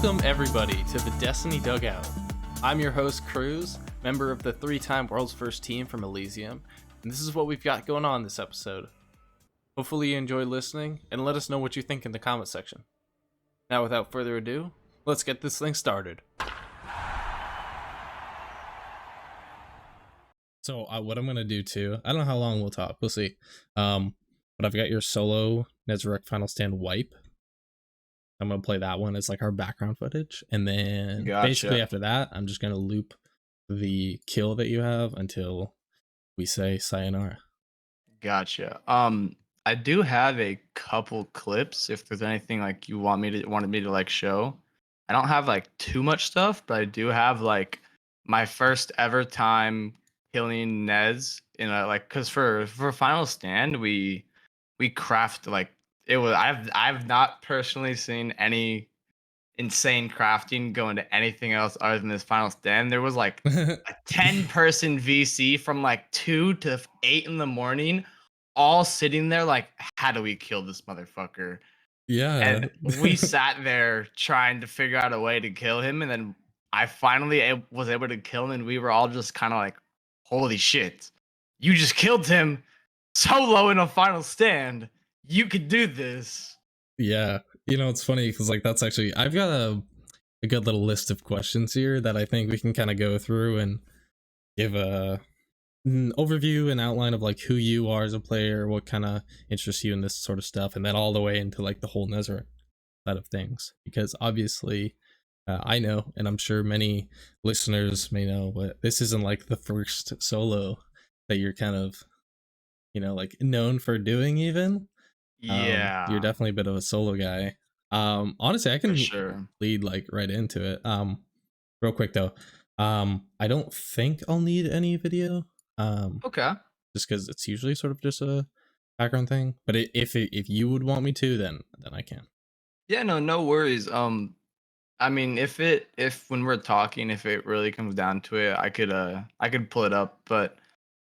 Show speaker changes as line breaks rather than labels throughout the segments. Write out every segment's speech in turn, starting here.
Welcome everybody to the Destiny Dugout. I'm your host Cruz, member of the 3-time World's First Team from Elysium, and this is what we've got going on this episode. Hopefully you enjoy listening, and let us know what you think in the comment section. Now without further ado, let's get this thing started. So what I'm going to do too, I don't know how long we'll talk, we'll see. But I've got your solo Nezarec Final Stand wipe. I'm going to play that one as like our background footage. And then basically after that, I'm just going to loop the kill that you have until we say sayonara.
Gotcha. I do have a couple clips if there's anything like you wanted me to like show. I don't have like too much stuff, but I do have like my first ever time killing Nez in a like cuz for Final Stand we craft like it was I've not personally seen any insane crafting go into anything else other than this Final Stand. There was like a 10-person VC from like 2 to 8 in the morning, all sitting there like, how do we kill this motherfucker?
Yeah.
And we sat there trying to figure out a way to kill him, and then I finally was able to kill him, and we were all just kind of like, holy shit, you just killed him solo in a Final Stand. You could do this.
Yeah, you know, it's funny because like that's actually, I've got a good little list of questions here that I think we can kind of go through and give an overview and outline of like who you are as a player, what kind of interests you in this sort of stuff, and then all the way into like the whole Nezarec side of things. Because obviously, I know, and I'm sure many listeners may know, but this isn't like the first solo that you're kind of, you know, like known for doing even.
Yeah,
you're definitely a bit of a solo guy. Honestly, I can lead like right into it. Real quick though, I don't think I'll need any video.
Okay.
Just because it's usually sort of just a background thing. But if you would want me to, then I can.
Yeah, no worries. I mean, if when we're talking, if it really comes down to it, I could pull it up, but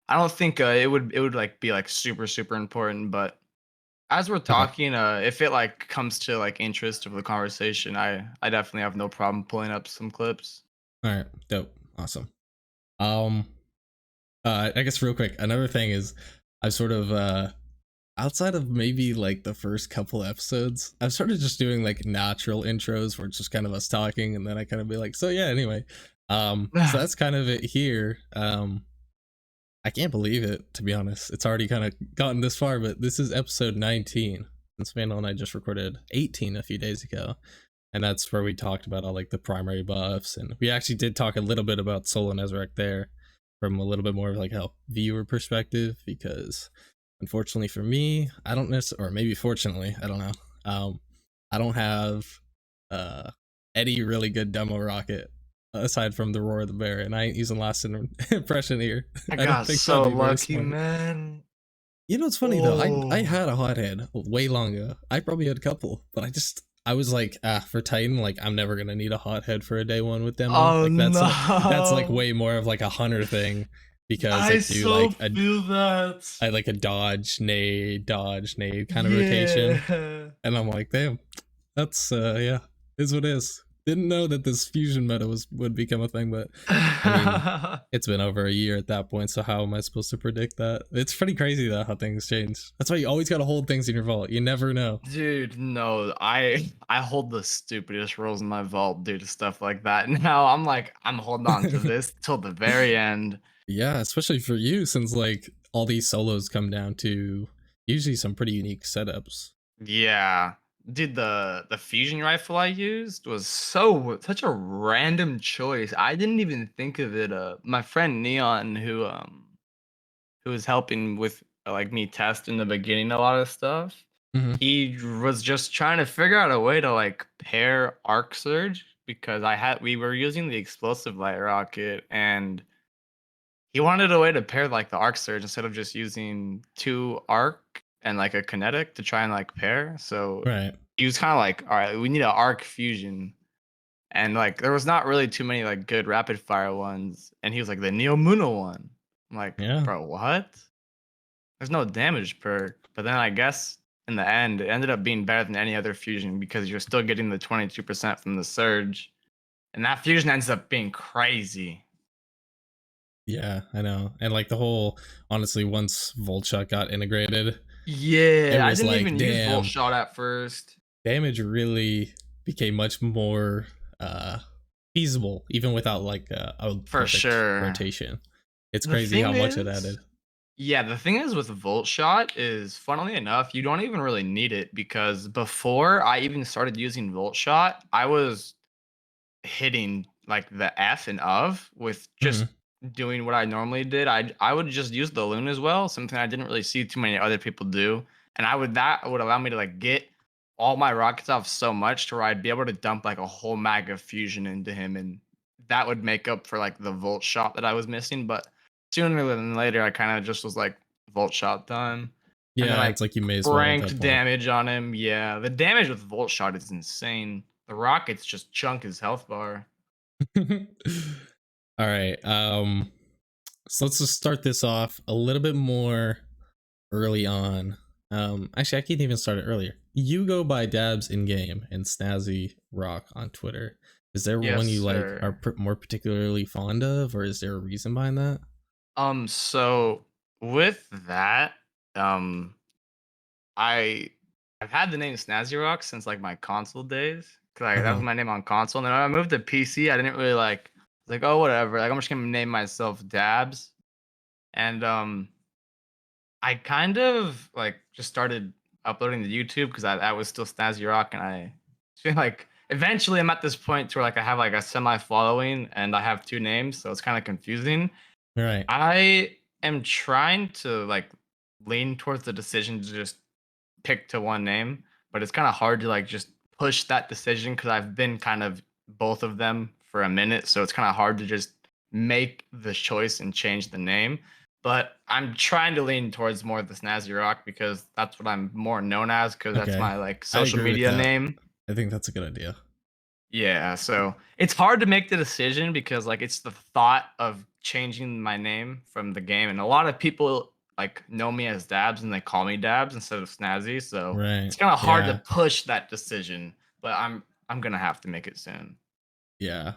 I don't think it would like be like super important. But as we're talking, if it like comes to like interest of the conversation, I definitely have no problem pulling up some clips.
All right, dope, awesome. I guess real quick, another thing is I've sort of outside of maybe like the first couple episodes, I've started just doing like natural intros where it's just kind of us talking, and then I kind of be like, so yeah, anyway. So that's kind of it here. I can't believe it, to be honest. It's already kind of gotten this far, but this is episode 19. And Vandal and I just recorded 18 a few days ago. And that's where we talked about all like the primary buffs. And we actually did talk a little bit about solo Nezarec there from a little bit more of like a viewer perspective, because unfortunately for me, I don't necessarily, or maybe fortunately, I don't know. I don't have any really good demo rocket aside from the Roar of the Bear, and I ain't using last impression here.
I got so lucky, man.
You know what's funny though? I had a hothead way long ago. I probably had a couple, but I was like, for Titan, like I'm never gonna need a hothead for a day one with demo.
Oh,
like that's
no.
That's like way more of like a hunter thing, because
I feel that.
I had like a dodge nade kind of rotation, and I'm like, damn, that's yeah, is what it is. Didn't know that this fusion meta would become a thing, but I mean, it's been over a year at that point, so how am I supposed to predict that? It's pretty crazy though how things change. That's why you always gotta hold things in your vault. You never know.
Dude, no, I hold the stupidest rolls in my vault due to stuff like that. Now I'm like, I'm holding on to this till the very end.
Yeah, especially for you, since like all these solos come down to usually some pretty unique setups.
Yeah. Dude, the fusion rifle I used was such a random choice. I didn't even think of it. My friend Neon, who was helping with like me test in the beginning a lot of stuff, he was just trying to figure out a way to like pair arc surge, because we were using the explosive light rocket, and he wanted a way to pair like the arc surge instead of just using 2 arc and like a kinetic to try and like pair. So he was kind of like, all right, we need an arc fusion, and like there was not really too many like good rapid fire ones, and he was like, the Neo Muno one. I'm like, bro, what? There's no damage perk. But then I guess in the end, it ended up being better than any other fusion because you're still getting the 22% from the surge, and that fusion ends up being crazy.
Yeah, I know. And like the whole, honestly, once Volt Shot got integrated, it
Yeah, I
was
didn't
like,
even use Volt
damn,
Shot at first.
damage really became much more uh feasible, even without like a
For
perfect
sure.
rotation. It's
The
crazy how
thing
much it
is
added.
Yeah, the thing is with Volt Shot is, funnily enough, you don't even really need it because before I even started using Volt Shot, I was hitting like the F and of with just
Hmm.
doing what I normally did. I would just use the loon as well, something I didn't really see too many other people do. And that would allow me to like get all my rockets off so much to where I'd be able to dump like a whole mag of fusion into him, and that would make up for like the Volt Shot that I was missing. But sooner than later I kind of just was like Volt Shot time. And then
Yeah,
I
it's like you may as well at that
cranked
point.
damage on him. Yeah, the damage with Volt Shot is insane. The rockets just chunk his health bar.
All right. So let's just start this off a little bit more early on. Actually, I can't even start it earlier. You go by Dabs in game and Snazzy Rock on Twitter. Is there
Yes,
one you like are
sir.
more particularly fond of, or is there a reason behind that?
So with that, um, I I've had the name TheSnazzyRock since like my console days. Cause that was
Uh-huh.
my name on console. And then when I moved to PC, I didn't really like, oh whatever. Like I'm just gonna name myself Dabs. And I kind of like just started uploading to YouTube because I was still Snazzy Rock, and I feel like eventually I'm at this point where like I have like a semi following and I have two names, so it's kind of confusing.
All right.
I am trying to like lean towards the decision to just pick to one name, but it's kind of hard to like just push that decision because I've been kind of both of them for a minute. So it's kind of hard to just make the choice and change the name. But I'm trying to lean towards more of the Snazzy Rock because that's what I'm more known as because that's
Okay.
my like
I
social
agree with
media
that.
name.
I think that's a good idea.
Yeah, so it's hard to make the decision because like it's the thought of changing my name from the game, and a lot of people like know me as Dabs and they call me Dabs instead of Snazzy, so
Right.
it's kind of hard to
Yeah.
push that decision, but I'm gonna have to make it soon.
Yeah.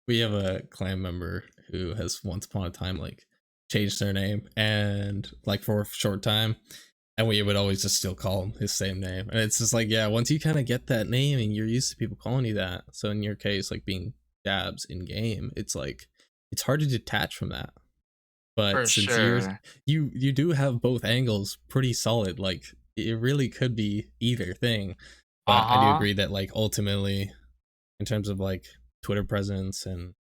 We have a clan member who has once upon a time like changed their name and like for a short time, and we would always just still call him his same name. And it's just like, yeah, once you kind of get that name and you're used to people calling you that, so in your case like being Dabs in game, it's like it's hard to detach from that. But
For
since
sure.
you do have both angles pretty solid, like it really could be either thing. But I do
Uh-huh.
agree that like ultimately in terms of like Twitter presence, and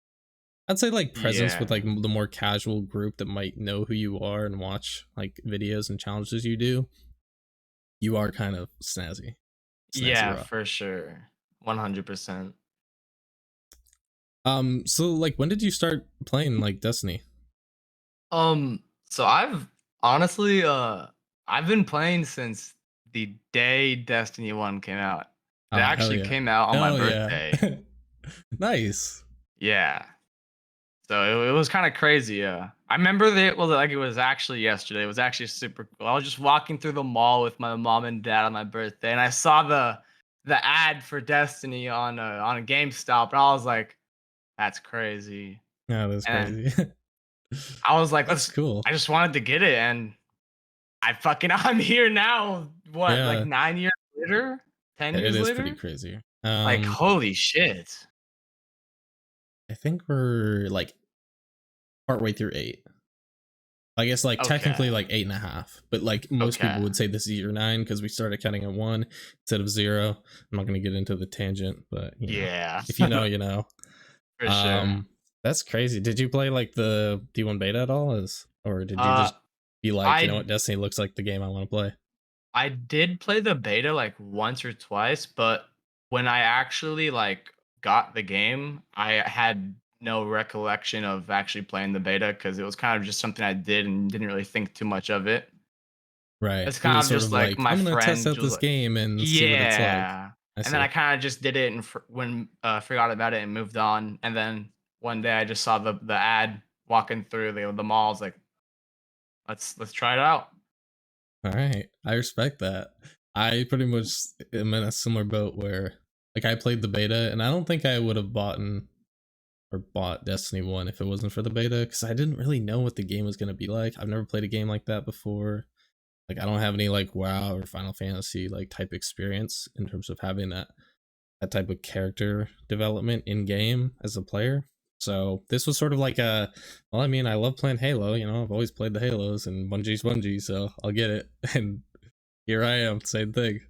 I'd say like presence with like
Yeah.
the more casual group that might know who you are and watch like videos and challenges you do, you are kind of snazzy
Yeah,
rock.
for sure. 100%.
So like when did you start playing like Destiny?
So I've honestly I've been playing since the day Destiny 1 came out. It
Oh hell
actually
yeah.
came out on my
Hell yeah.
birthday.
Nice.
Yeah. So it was kind of crazy. Yeah. I remember that it was actually yesterday. It was actually super cool. I was just walking through the mall with my mom and dad on my birthday, and I saw the ad for Destiny on a GameStop, and I was like, that's crazy.
Yeah, that's
And
crazy.
I was like,
That's cool.
I just wanted to get it, and I'm here now. What, like
Yeah,
9 years later? 10
it
years
is pretty
later?
crazy.
Like, holy shit.
I think we're like partway through 8. I guess like technically
Okay.
like 8.5, but like most
Okay.
people would say this is year 9 because we started counting at 1 instead of 0. I'm not going to get into the tangent, but you know,
Yeah.
if you know, you know.
For sure.
Um, that's crazy. Did you play like the D1 beta at all? Or did you
Uh,
just be like, you know
I
what, Destiny looks like the game I want to play?
I did play the beta like once or twice, but when I actually like got the game, I had no recollection of actually playing the beta because it was kind of just something I did and didn't really think too much of it.
Right.
It's
You're
kind
just
of
sort
just
of
like
like,
my
I'm going to test
friend
out
was
this
like,
game and see what it's like.
yeah.
I
And then I
see.
kind of just did it and when forgot about it and moved on. And then one day I just saw the ad walking through the mall. I was like, let's try it out.
All right, I respect that. I pretty much am in a similar boat where, like, I played the beta, and I don't think I would have bought Destiny 1 if it wasn't for the beta, because I didn't really know what the game was gonna be like. I've never played a game like that before. Like, I don't have any like WoW or Final Fantasy like type experience in terms of having that type of character development in game as a player. So this was sort of like a, well, I mean, I love playing Halo. You know, I've always played the Halos, and Bungie's Bungie, so I'll get it. And here I am, same thing.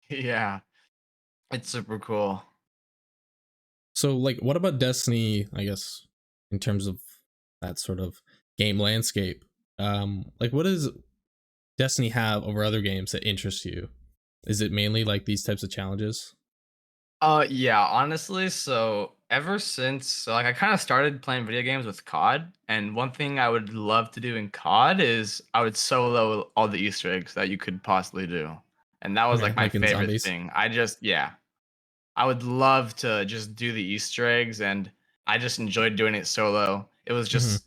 Yeah, it's super cool.
So, like, what about Destiny? I guess in terms of that sort of game landscape, like, what does Destiny have over other games that interest you? Is it mainly like these types of challenges?
Yeah, honestly, so ever since like I kind of started playing video games with COD, and one thing I would love to do in COD is I would solo all the Easter eggs that you could possibly do. And that was
Okay,
like my
like in
favorite
zombies.
thing. Yeah, I would love to just do the Easter eggs, and I just enjoyed doing it solo.
Hmm.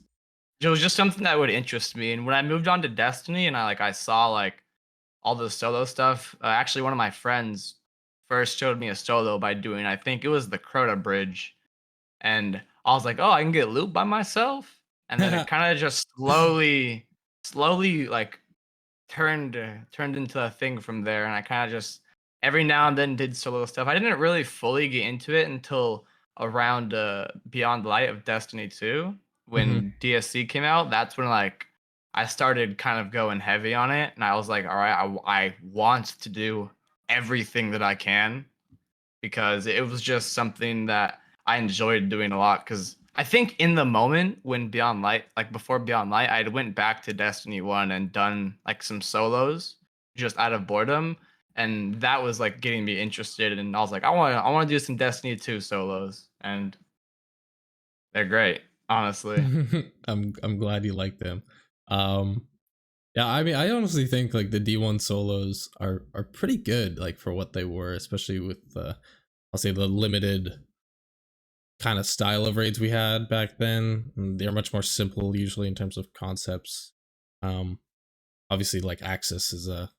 It was just something that would interest me. And when I moved on to Destiny and I saw like all the solo stuff. Actually, one of my friends first showed me a solo by doing, I think it was the Crota Bridge, and I was like, "Oh, I can get loot by myself." And then it kind of just slowly like turned into a thing from there, and I kind of just every now and then did solo stuff. I didn't really fully get into it until around Beyond Light of Destiny 2
Hmm.
when DSC came out. That's when like I started kind of going heavy on it, and I was like, all right, I want to do everything that I can because it was just something that I enjoyed doing a lot. Because I think in the moment when Beyond Light, like before Beyond Light, I went back to Destiny 1 and done like some solos just out of boredom. And that was like getting me interested. And I was like, I want to do some Destiny 2 solos. And they're great, honestly.
I'm glad you like them. Um, yeah, I mean, I honestly think like the D1 solos are pretty good, like for what they were, especially with the, I'll say, the limited kind of style of raids we had back then. They're much more simple usually in terms of concepts. Um, Obviously, like Axis is a,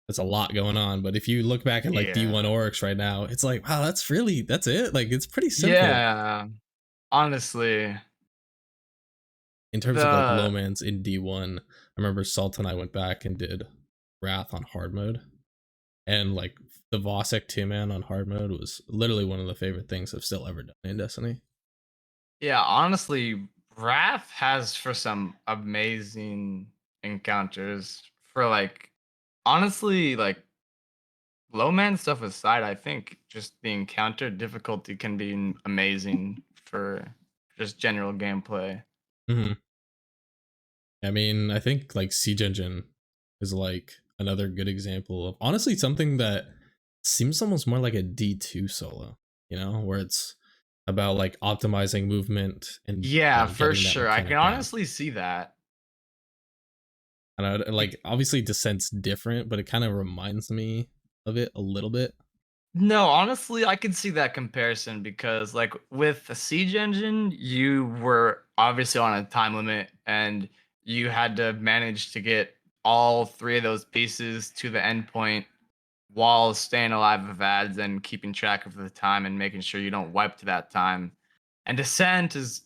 that's a lot going on, but if you look back at like D1
Yeah.
Oryx right now, it's like, wow, that's it. Like, it's pretty simple
Yeah. Honestly,
in terms of like low
the
mans in D1. I remember Salt and I went back and did Wrath on hard mode, and like the Vosek 2 man on hard mode was literally one of the favorite things I've still ever done in Destiny.
Yeah, honestly, Wrath has for some amazing encounters. For like, honestly, like low man stuff aside, I think just the encounter difficulty can be amazing for just general gameplay.
Hmm. I mean, I think like Siege Engine is like another good example of honestly something that seems almost more like a D2 solo, you know, where it's about like optimizing movement and,
Yeah, for
getting that
sure. I can
mechanic down.
honestly see that.
And I
Bec-
like, obviously Descent's different, but it kind of reminds me of it a little bit.
No, honestly, I can see that comparison because, like, with the Siege Engine, you were obviously on a time limit and you had to manage to get all three of those pieces to the endpoint while staying alive with ads and keeping track of the time and making sure you don't wipe to that time. And Descent is,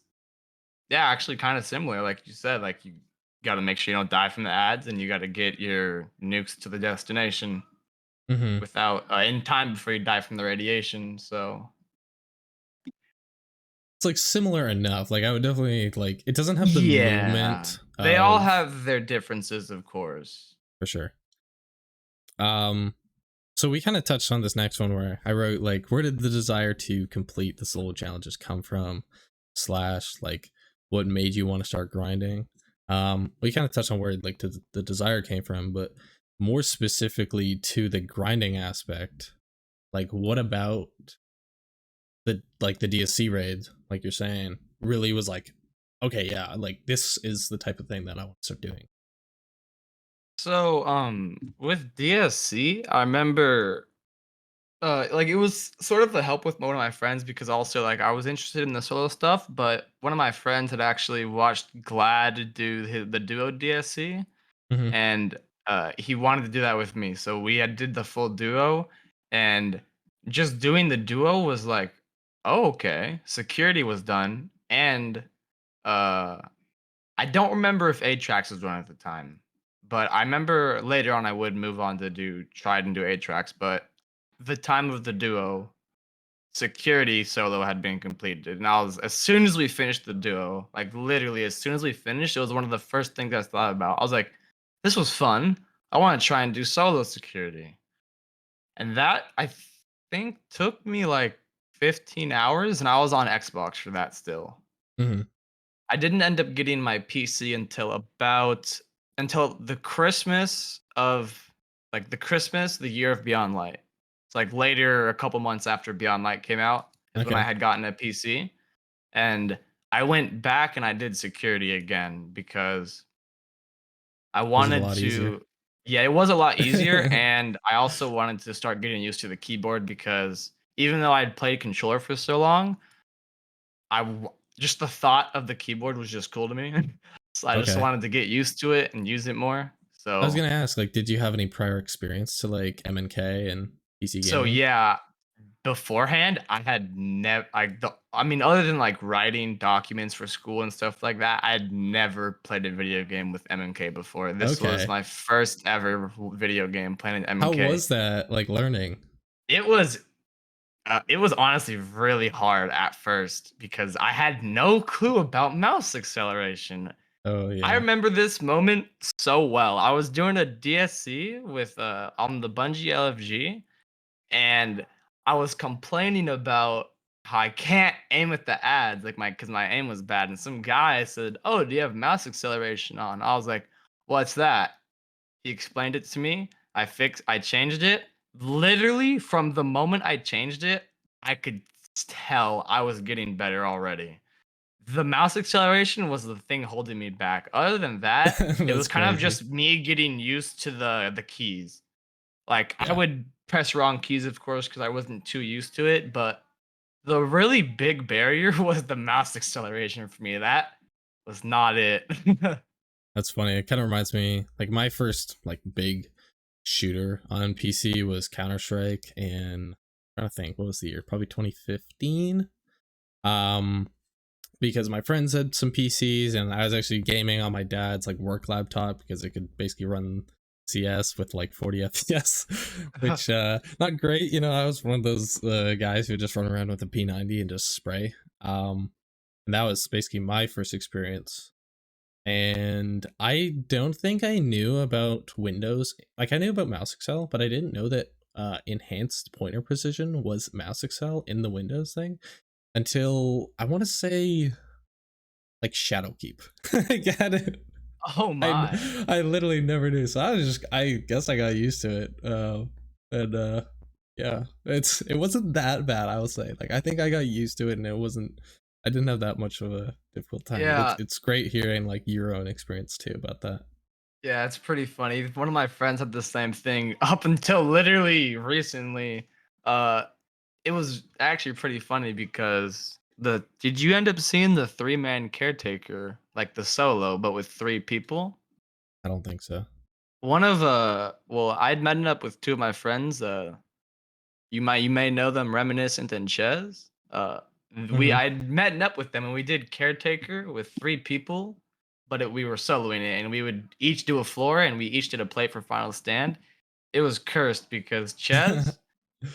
yeah, actually kind of similar. Like you said, like, you got to make sure you don't die from the ads and you got to get your nukes to the destination
Hmm.
without in time before you die from the radiation. So
It's like similar enough. Like, I would definitely like, it doesn't have the
yeah,
movement
they all
of,
have their differences, of course.
for sure. Um, So we kind of touched on this next one where I wrote like, where did the desire to complete the solo challenges come from? Slash, like, what made you want to start grinding? We kind of touched on where like the desire came from, but more specifically to the grinding aspect, like, what about the DSC raid, like you're saying, really was like, okay, yeah, like this is the type of thing that I want to start doing.
So with DSC, I remember like it was sort of the help with one of my friends because also like I was interested in the solo stuff, but one of my friends had actually watched Glad do the duo DSC,
Hmm.
and he wanted to do that with me. So we had did the full duo, and just doing the duo was like, oh, okay. Security was done, and uh, I don't remember if 8 tracks was done at the time, but I remember later on I would move on to try and do 8 tracks. But the time of the duo, security solo had been completed, and I was as soon as we finished the duo, like literally as soon as we finished, it was one of the first things I thought about. I was like, "This was fun. I want to try and do solo security," and that think took me like 15 hours, and I was on Xbox for that still.
Mhm.
I didn't end up getting my PC until the Christmas of the Christmas, the year of Beyond Light. It's like later, a couple months after Beyond Light came out, is when I
Okay.
had gotten a PC. And I went back and I did security again because I
Was it a
wanted
lot easier?
to. Yeah, it was a lot easier. And I also wanted to start getting used to the keyboard because even though I'd played controller for so long, just the thought of the keyboard was just cool to me. So I just
Okay.
wanted to get used to it and use it more.
I was
So
gonna ask, like, did you have any prior experience to like MNK and PC
so
gaming?
yeah, beforehand I had never I mean other than like writing documents for school and stuff like that, I had never played a video game with MNK before. This was
Okay.
my first ever video game playing
How
MNK.
was that like learning?
It was it was honestly really hard at first because I had no clue about mouse acceleration.
Oh
I
yeah.
remember this moment so well. I was doing a DSC with on the Bungie LFG, and I was complaining about how I can't aim at the ads, like because my aim was bad. And some guy said, "Oh, do you have mouse acceleration on?" I was like, "What's that?" He explained it to me. I changed it. Literally from the moment I changed it, I could tell I was getting better already. The mouse acceleration was the thing holding me back. Other than that, it was
That's
kind of
crazy.
just me getting used to the keys. Like, I
Yeah.
would press wrong keys, of course, because I wasn't too used to it, but the really big barrier was the mouse acceleration for me. That was not it.
That's funny. It kind of reminds me like my first like big shooter on PC was Counter-Strike, and I'm trying to think what was the year? Probably 2015. Um because my friends had some PCs and I was actually gaming on my dad's like work laptop because it could basically run CS with like 40 FPS, which not great. You know, I was one of those guys who just run around with a P90 and just spray. And that was basically my first experience. And I don't think I knew about Windows. Like I knew about mouse excel, but I didn't know that enhanced pointer precision was mouse excel in the Windows thing until I want to say like Shadowkeep. I got it.
Oh
I
my.
I literally never knew, so I was just I guess I got used to it. And yeah, it wasn't that bad. I will say, like I think I got used to it, and it wasn't. I didn't have that much of a difficult time, but
Yeah.
it's great hearing like your own experience too about that.
Yeah, it's pretty funny. One of my friends had the same thing up until literally recently. Uh it was actually pretty funny because the did you end up seeing the three-man caretaker, like the solo, but with three people?
I don't think so.
One of well, I'd met up with two of my friends. You may know them, Reminiscent and Ches. We
Hmm.
I'd met up with them and we did caretaker with three people, but we were soloing it and we would each do a floor and we each did a plate for final stand. It was cursed because Ches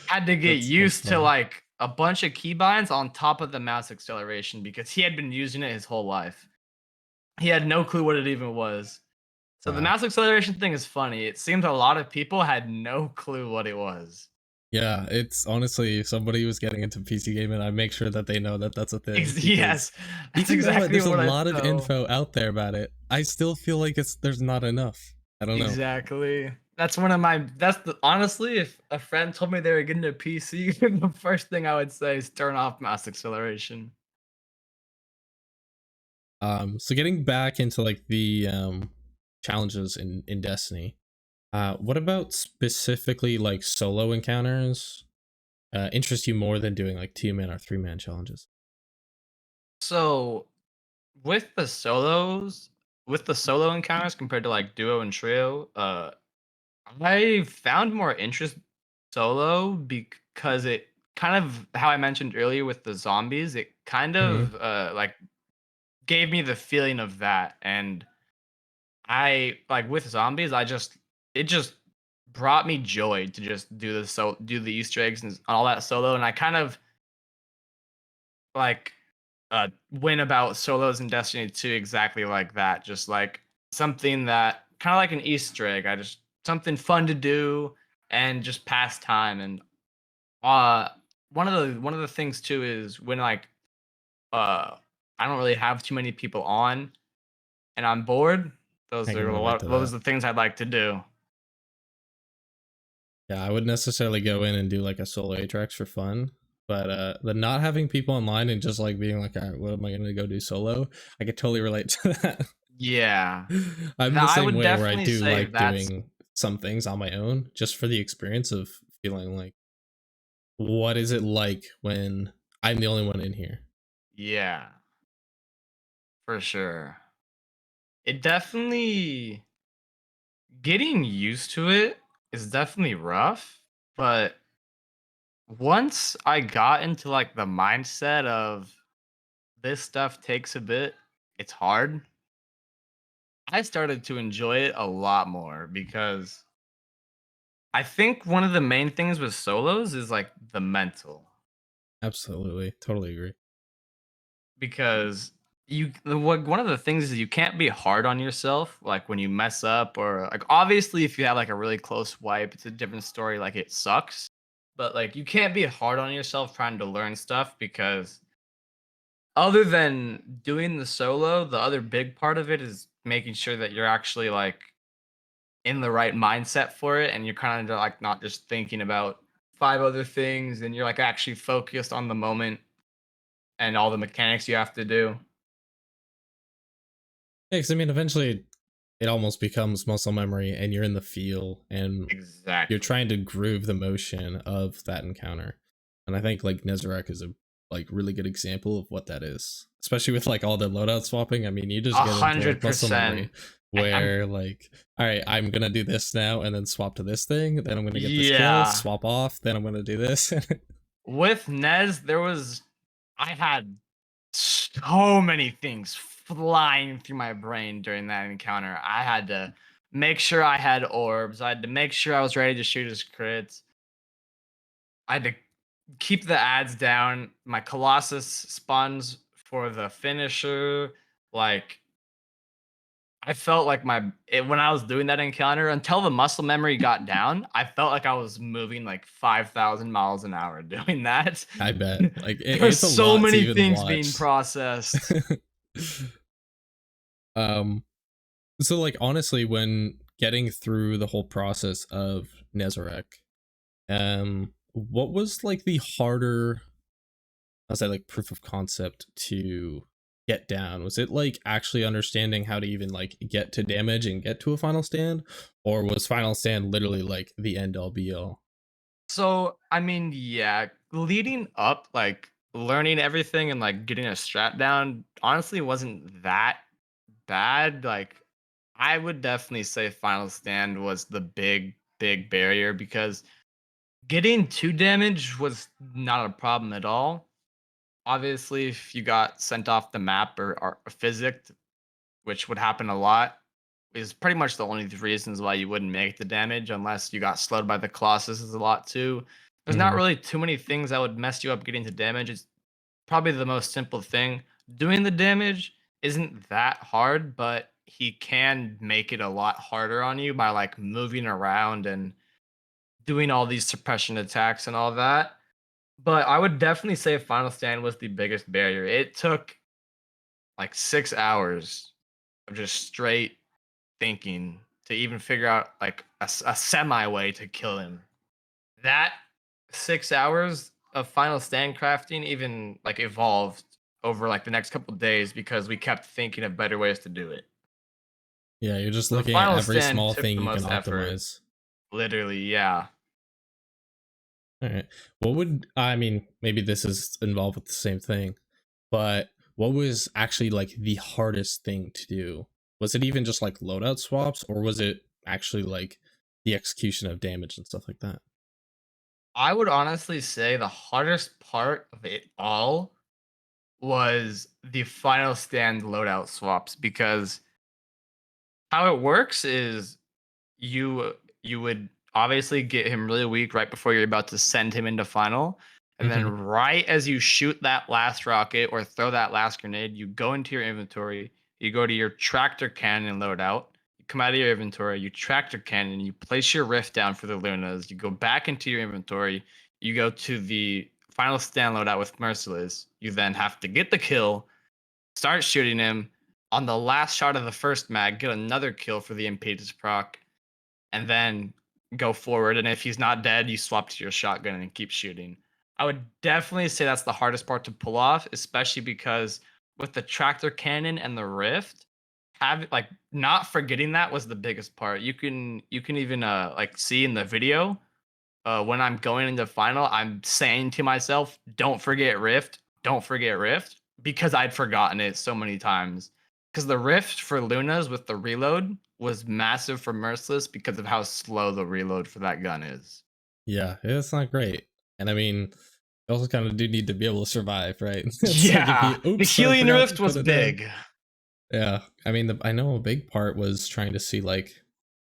had to get
That's
used to
funny.
like a bunch of keybinds on top of the mouse acceleration because he had been using it his whole life. He had no clue what it even was. So the
Wow.
mouse acceleration thing is funny. It seems a lot of people had no clue what it was.
Yeah, it's honestly if somebody was getting into PC gaming, I make sure that they know that that's a thing because
Yes, that's
even though
exactly
there's a
what I
lot of
felt.
info out there about it, I still feel like there's not enough. I don't know.
Exactly. That's one of my that's the honestly, if a friend told me they were getting a PC, the first thing I would say is turn off mouse acceleration.
So getting back into like the challenges in Destiny, what about specifically like solo encounters interest you more than doing like 2-man or 3-man challenges?
So with the solos, with the solo encounters compared to like duo and trio, I found more interest solo because it kind of how I mentioned earlier with the zombies, it kind
Mhm.
of like gave me the feeling of that. And I like with zombies, it just brought me joy to just do the Easter eggs and all that solo. And I kind of like went about solos in Destiny 2 exactly like that. Just like something that kind of like an Easter egg. I just something fun to do and just pass time. And uh one of the things too is when like uh I don't really have too many people on and I'm bored,
I can relate to
those
that.
are the things I'd like to do.
Yeah, I wouldn't necessarily go in and do like a solo Atrax for fun, but the not having people online and just like being like, all right, what am I gonna go do solo? I could totally relate to that.
Yeah.
I'm the
I
same
would
way where I
definitely
do
say
like
that's
doing some things on my own just for the experience of feeling like, what is it like when I'm the only one in here?
yeah, for sure. It definitely getting used to it is definitely rough, but once I got into like the mindset of this stuff takes a bit, it's hard. I started to enjoy it a lot more because I think one of the main things with solos is like the mental.
Absolutely, totally agree.
Because one of the things is you can't be hard on yourself like when you mess up or like obviously if you have like a really close wipe it's a different story like it sucks, but like you can't be hard on yourself trying to learn stuff because other than doing the solo, the other big part of it is making sure that you're actually like in the right mindset for it and you're kind of like not just thinking about five other things and you're like actually focused on the moment and all the mechanics you have to do.
Yeah, because I mean, eventually it almost becomes muscle memory and you're in the feel and you're
Exactly.
trying to groove the motion of that encounter. And I think like Nezarec is a like really good example of what that is. Especially with like all the loadout swapping. I mean, you just
A
get into
hundred
like muscle
percent.
memory
I'm
where like, all right, I'm gonna do this now and then swap to this thing, then I'm gonna get this kill,
yeah.
swap off, then I'm gonna do this.
With Nez, I had so many things flying through my brain during that encounter. I had to make sure I had orbs. I had to make sure I was ready to shoot his crits. I had to keep the ads down. My Colossus spawns for the finisher. Like I felt like when I was doing that encounter, until the muscle memory got down, I felt like I was moving like 5,000 miles an hour doing that.
I bet. Like
There's
it's a
so
lot to
many
even
things being
watch.
processed.
um So like honestly, when getting through the whole process of Nezarec, what was like the harder, I'll say like proof of concept to get down? Was it like actually understanding how to even like get to damage and get to a final stand? Or was final stand literally like the end all be all?
So, I mean, yeah, leading up, like learning everything and like getting a strat down, honestly wasn't that bad. Like, I would definitely say Final Stand was the big barrier because getting 2 damage was not a problem at all. Obviously, if you got sent off the map or physicked, which would happen a lot, is pretty much the only reasons why you wouldn't make the damage unless you got slowed by the Colossus a lot too. There's not
Mm-hmm.
really too many things that would mess you up getting to damage. It's probably the most simple thing. Doing the damage isn't that hard, but he can make it a lot harder on you by like moving around and doing all these suppression attacks and all that. But I would definitely say Final Stand was the biggest barrier. It took like 6 hours of just straight thinking to even figure out like a semi way to kill him. That 6 hours of Final Stand crafting even like evolved over like the next couple days because we kept thinking of better ways to do it.
Yeah, you're just
The
looking at
Final
every
Stand
small
took
thing
the
you can
most effort.
optimize.
Literally, yeah.
All right. What would, I mean, maybe this is involved with the same thing, but what was actually like the hardest thing to do? Was it even just like loadout swaps, or was it actually like the execution of damage and stuff like that.
I would honestly say the hardest part of it all was the final stand loadout swaps because how it works is you would obviously get him really weak right before you're about to send him into final. And then
Hmm.
right as you shoot that last rocket or throw that last grenade, you go into your inventory, you go to your tractor cannon loadout, you come out of your inventory, you tractor cannon, you place your rift down for the Lunas, you go back into your inventory, you go to the final stand loadout with Merciless. You then have to get the kill, start shooting him. On the last shot of the first mag, get another kill for the Impetus proc, and then go forward. And if he's not dead, you swap to your shotgun and keep shooting. I would definitely say that's the hardest part to pull off, especially because with the tractor cannon and the rift, have like not forgetting that was the biggest part. You can even like see in the video when I'm going into final, I'm saying to myself, "Don't forget Rift, don't forget Rift," because I'd forgotten it so many times. Because the Rift for Lunas with the reload was massive for Merciless because of how slow the reload for that gun is.
Yeah, it's not great. And I mean, you also kind of do need to be able to survive, right? It's like if
Yeah,
you,
the
oops, I
healing
forgot to
Rift
put
was
it down.
big.
Yeah, I mean, I know a big part was trying to see like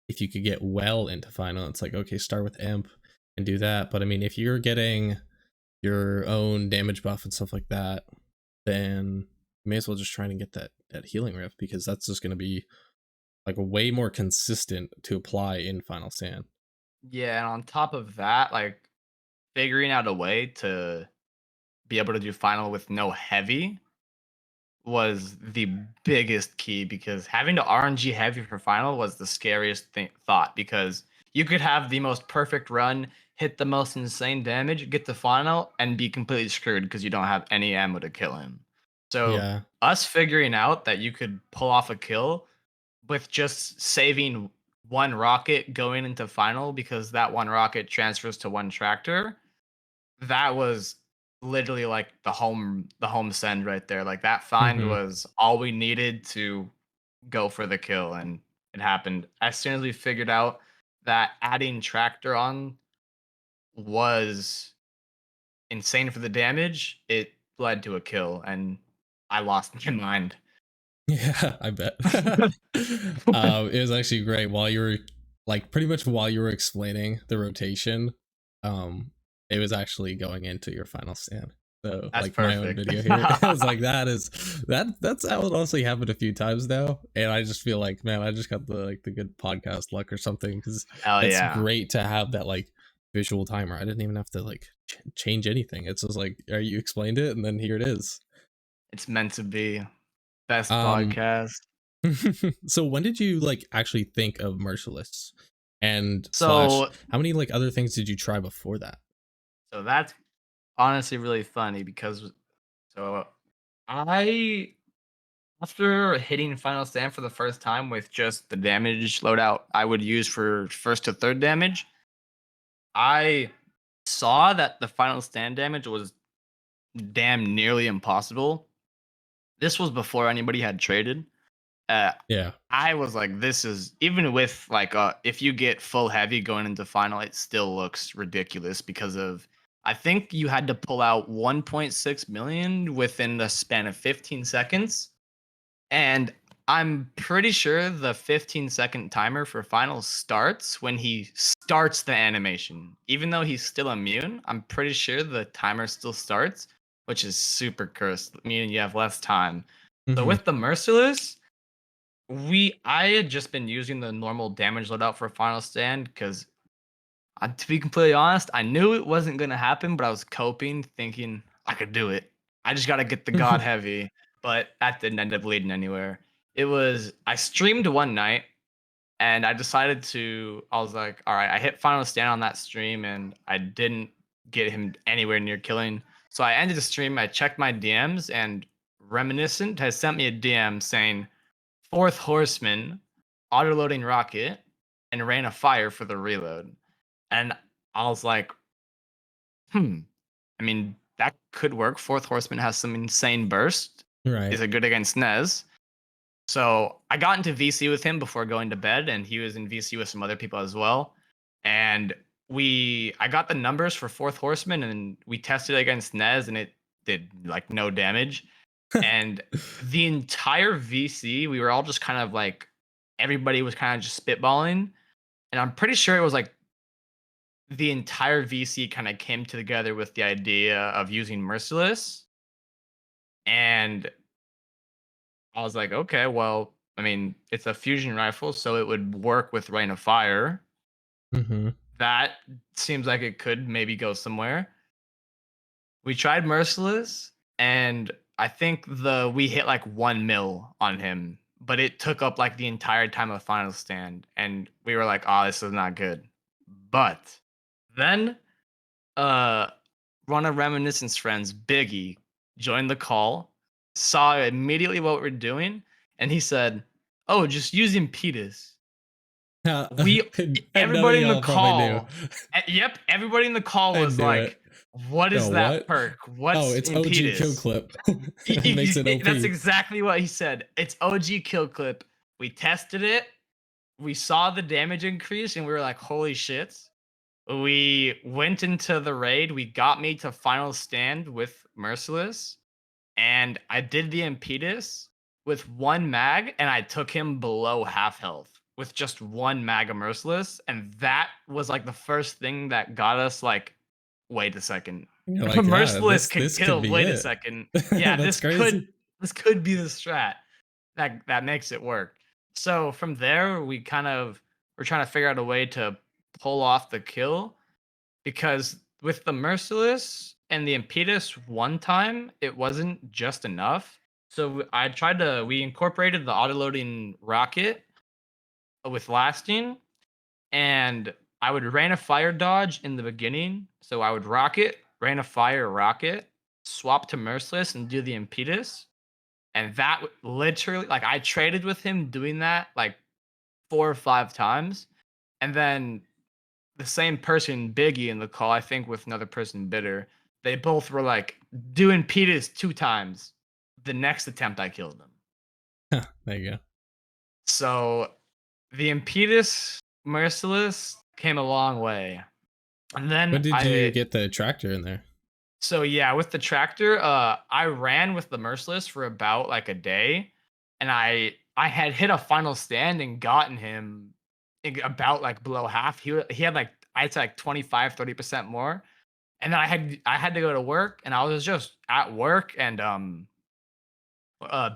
if you could get well into final. It's like okay, start with imp and do that. But I mean, if you're getting your own damage buff and stuff like that, then you may as well just try and get that healing rift because that's just going to be like way more consistent to apply in final stand.
Yeah, and on top of that, like figuring out a way to be able to do final with no heavy was the biggest key because having to RNG heavy for final was the scariest thought because you could have the most perfect run, hit the most insane damage, get to final, and be completely screwed because you don't have any ammo to kill him. So
Yeah.
us figuring out that you could pull off a kill with just saving one rocket going into final because that one rocket transfers to one tractor, that was literally like the home send right there. Like that find
Hmm.
was all we needed to go for the kill, and it happened. As soon as we figured out that adding tractor on was insane for the damage, it led to a kill, and I lost my mind.
Yeah, I bet. It was actually great while you were like pretty much while you were explaining the rotation. Um, it was actually going into your final stand. So
That's
like my own
perfect.
video here, it was like that's how it honestly happened a few times now, and I just feel like man, I just got the good podcast luck or something because
Hell
it's
yeah.
great to have that like visual timer. I didn't even have to like change anything. It's just like, you explained it, and then here it is.
It's meant to be. Best
Um,
podcast.
so when did you like actually think of Merciless and slash
So
how many like other things did you try before that?
so that's honestly really funny because so I after hitting Final Stand for the first time with just the damage loadout I would use for first to third damage, I saw that the Final Stand damage was damn nearly impossible. This was before anybody had traded. Uh,
Yeah.
I was like, this is even with like if you get full heavy going into final, it still looks ridiculous because of I think you had to pull out 1.6 million within the span of 15 seconds. And I'm pretty sure the 15-second timer for finals starts when he starts the animation. Even though he's still immune, I'm pretty sure the timer still starts, which is super cursed, meaning you have less time. So
Hmm.
with the Merciless, I had just been using the normal damage loadout for final stand because to be completely honest, I knew it wasn't gonna happen, but I was coping, thinking I could do it. I just gotta get the god heavy, but that didn't end up leading anywhere. I streamed one night and I decided I was like, all right, I hit final stand on that stream and I didn't get him anywhere near killing. So I ended the stream, I checked my DMs, and Reminiscent has sent me a DM saying fourth horseman, auto loading rocket, and rain of fire for the reload. And I was like, hmm. I mean, that could work. Fourth horseman has some insane burst. Is
Right.
it good against Nez? So I got into VC with him before going to bed, and he was in VC with some other people as well. and I got the numbers for Fourth Horseman, and we tested it against Nez, and it did like no damage. And the entire VC, we were all just kind of like everybody was kind of just spitballing, and I'm pretty sure it was like the entire VC kind of came together with the idea of using Merciless, and I was like, okay, well, I mean, it's a fusion rifle, so it would work with Rain of Fire.
Mm-hmm.
That seems like it could maybe go somewhere. We tried Merciless, and I think we hit like 1 mil on him, but it took up like the entire time of final stand, and we were like, "Oh, this is not good." But then, uh, one of Reminiscence friends, Biggie, joined the call, saw immediately what we're doing, and he said, "Oh, just use Impetus."
Yeah,
We
and none of
Everybody in the
y'all probably knew.
call, yep, everybody in the call
I
was
knew it.
like, "What is
No,
that
what?
perk?
Oh,
What's
it's OG kill
Impetus?"
clip. It makes it
That's
OP.
exactly what he said. It's OG kill clip. We tested it. We saw the damage increase, and we were like, "Holy shit!" We went into the raid. We got me to final stand with Merciless, and I did the Impetus with 1 mag, and I took him below half health with just 1 mag of Merciless, and that was like the first thing that got us like, wait a second,
You're like, yeah,
Merciless
this
can
this could
kill.
be
Wait a
it.
second, yeah,
That's crazy.
this could be the strat that makes it work. So from there, we're trying to figure out a way to pull off the kill, because with the Merciless and the Impetus one time, it wasn't just enough. So we incorporated the autoloading rocket with lasting, and I would rain a fire dodge in the beginning. So I would rocket, rain a fire rocket, swap to Merciless and do the Impetus. And that literally, like, I traded with him doing that like 4 or 5 times. And then the same person, Biggie, in the call, I think with another person, Bitter, they both were like, doing Peters 2 times. The next attempt, I killed them.
There you go.
So the Impetus Merciless came a long way. And then
When did you get the tractor in there?
so yeah, with the tractor, I ran with the Merciless for about like a day, and I had hit a final stand and gotten him about like below half. He had like, I'd say like 25-30% more. And then I had to go to work, and I was just at work, and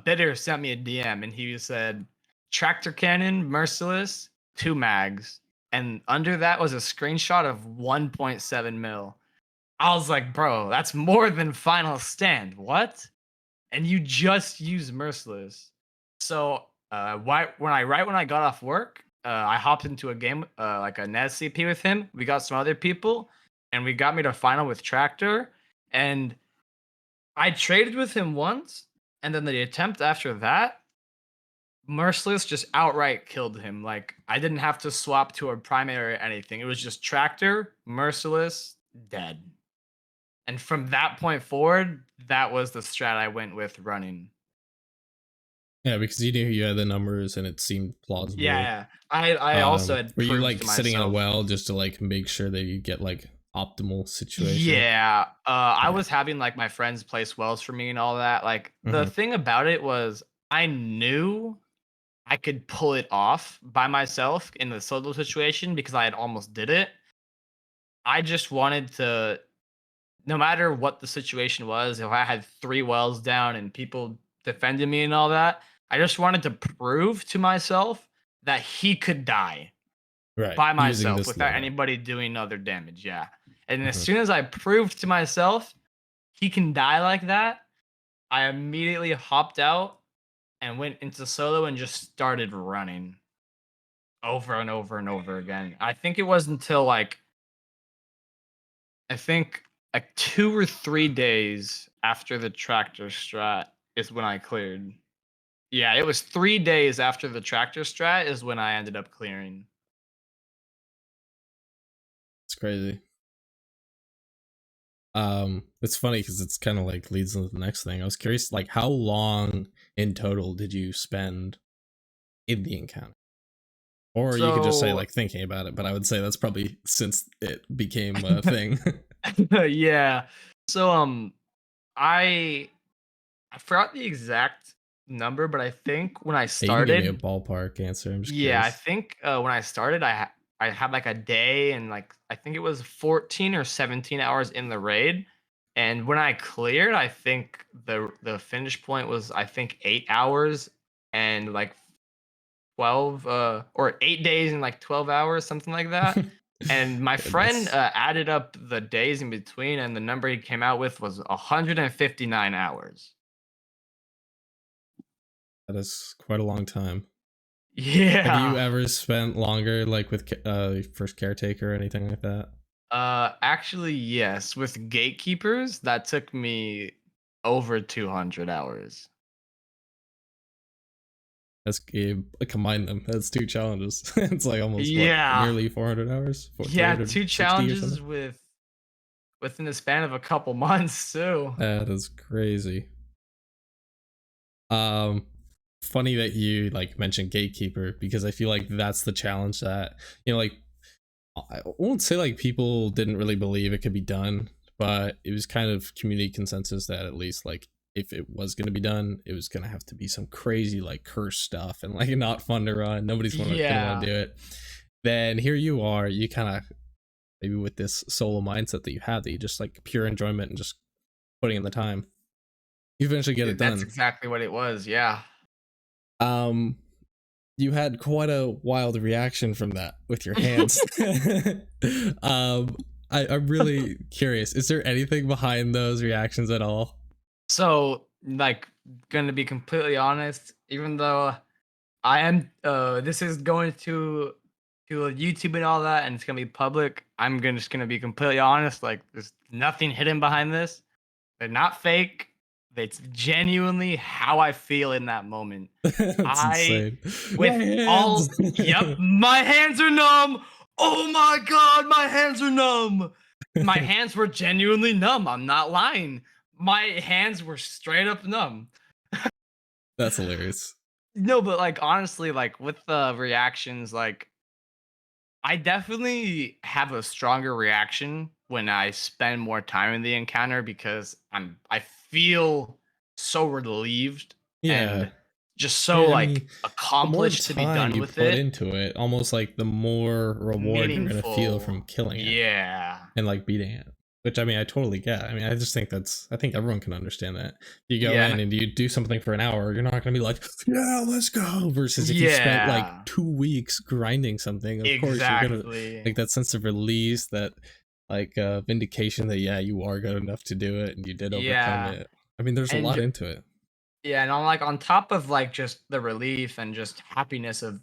Bitter sent me a DM, and he said, "Tractor cannon, Merciless, 2 mags," and under that was a screenshot of 1.7 mil. I was like, "Bro, that's more than final stand. What?" And you just use Merciless. So right when I got off work, I hopped into a game, like a Nez CP with him. We got some other people, and we got me to final with Tractor. And I traded with him once, and then the attempt after that, Merciless just outright killed him. Like, I didn't have to swap to a primary or anything. It was just Tractor, Merciless, dead. And from that point forward, that was the strat I went with running.
Yeah, because you knew you had the numbers and it seemed
Yeah,
plausible.
yeah. I also had
Were you
proved
like
to
sitting in a
myself.
well just to like make sure that you get like optimal situation?
Yeah, I
Yeah.
was having like my friends place wells for me and all that. Like, the
Mm-hmm.
thing about it was I knew I could pull it off by myself in the solo situation because I had almost did it. I just wanted to, no matter what the situation was, if I had 3 wells down and people defended me and all that, I just wanted to prove to myself that he could die
Right.
by
Using
myself
this
without
loadout.
anybody doing other damage. Yeah. And as
Mm-hmm.
soon as I proved to myself he can die like that, I immediately hopped out and went into solo and just started running over and over and over again. I think it was until like, I think like 2 or 3 days after the tractor strat is when I cleared. Yeah, it was 3 days after the tractor strat is when I ended up clearing.
It's crazy. It's funny because it's kind of like leads into the next thing. I was curious, like, how long in total did you spend in the encounter? Or you could just say
So
like thinking about it, but I would say that's probably since it became a thing.
yeah. So I I forgot the exact number, but I think when I
Yeah, you can give me a
started,
ballpark answer. I'm just
yeah, I
curious.
think when I started, I had like a day and like I think it was 14 or 17 hours in the raid. And when I cleared, I think the finish point was I think 8 hours and like 12 or 8 days and like 12 hours, something like that. And my friend
Goodness.
added up the days in between, and the number he came out with was 159 hours.
That is quite a long time. Have you
Yeah.
ever spent longer like with first caretaker or anything like that?
Actually, yes. With gatekeepers, that took me over 200 hours.
That's combine them. That's two challenges. It's like almost what
Yeah.
nearly 400 hours, for
Yeah, two
360 or
challenges
something.
within the span of a couple months too.
That is crazy. Um, Funny that you like mentioned gatekeeper because I feel like that's the challenge that like I won't say like people didn't really believe it could be done, but it was kind of community consensus that at least like if it was going to be done, it was going to have to be some crazy like curse stuff and like not fun to run. Nobody's gonna want to
Yeah.
do it. Then here you are, you kind of maybe with this solo mindset that you have that you just like pure enjoyment and just putting in the time, you eventually get it
That's
done.
exactly what it was. Yeah.
Um, you had quite a wild reaction from that with your hands. um, I'm really curious. Is there anything behind those reactions at all?
So, like, gonna be completely honest, even though I am this is going to YouTube and all that, and it's gonna be public, I'm gonna just gonna be completely honest, like there's nothing hidden behind this. They're not fake. It's genuinely how I feel in that moment.
That's
I
insane. My
with
hands.
all yep, my hands are numb. Oh my god, my hands are numb. My hands were genuinely numb. I'm not lying. My hands were straight up numb.
That's hilarious.
No, but like honestly, like with the reactions, like I definitely have a stronger reaction when I spend more time in the encounter because I feel so relieved
Yeah.
and just so
I
like
mean, the more
accomplished to be
time
done
you
with
put
it.
into it, almost like the more reward you're gonna feel
Meaningful.
from killing it
Yeah.
and like beating it. Which I mean, I totally get. I mean, I just think I think everyone can understand that. You go
Yeah.
in and you do something for an hour, you're not gonna be like, yeah, let's go. Versus if you spent like
Yeah.
2 weeks grinding something, of course you're gonna
Exactly.
like that sense of release, that like vindication that yeah, you are good enough to do it and you did overcome
Yeah.
it. I mean, there's a lot
And
into it.
yeah, and on like on top of like just the relief and just happiness of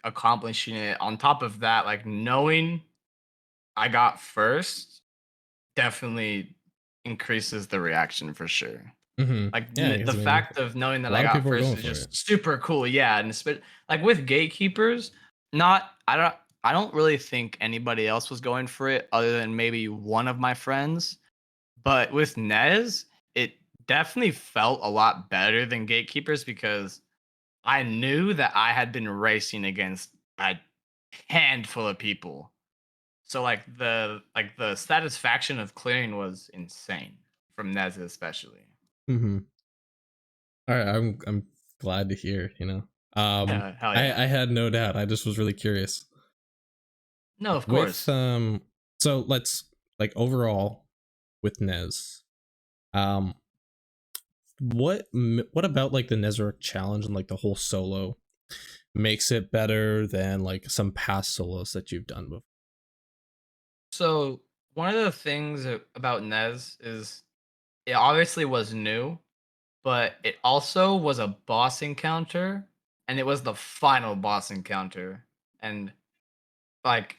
accomplishing it, on top of that, like knowing I got first definitely increases the reaction for sure.
Hmm.
Like
Yeah,
the
because I mean,
fact of knowing
a
that I
lot of
got
people are
first
going
is
for it.
just super cool. Yeah, and like with gatekeepers, not I don't really think anybody else was going for it other than maybe one of my friends. But with Nez, it definitely felt a lot better than gatekeepers because I knew that I had been racing against a handful of people. So like the satisfaction of clearing was insane from Nez especially.
Hmm. All right, I'm glad to hear.
Yeah, hell yeah.
I had no doubt. I just was really curious.
No, of
With
course.
so let's like overall with Nez. Um, what about like the Nezarec challenge and like the whole solo makes it better than like some past solos that you've done before?
So one of the things about Nez is it obviously was new, but it also was a boss encounter, and it was the final boss encounter. And like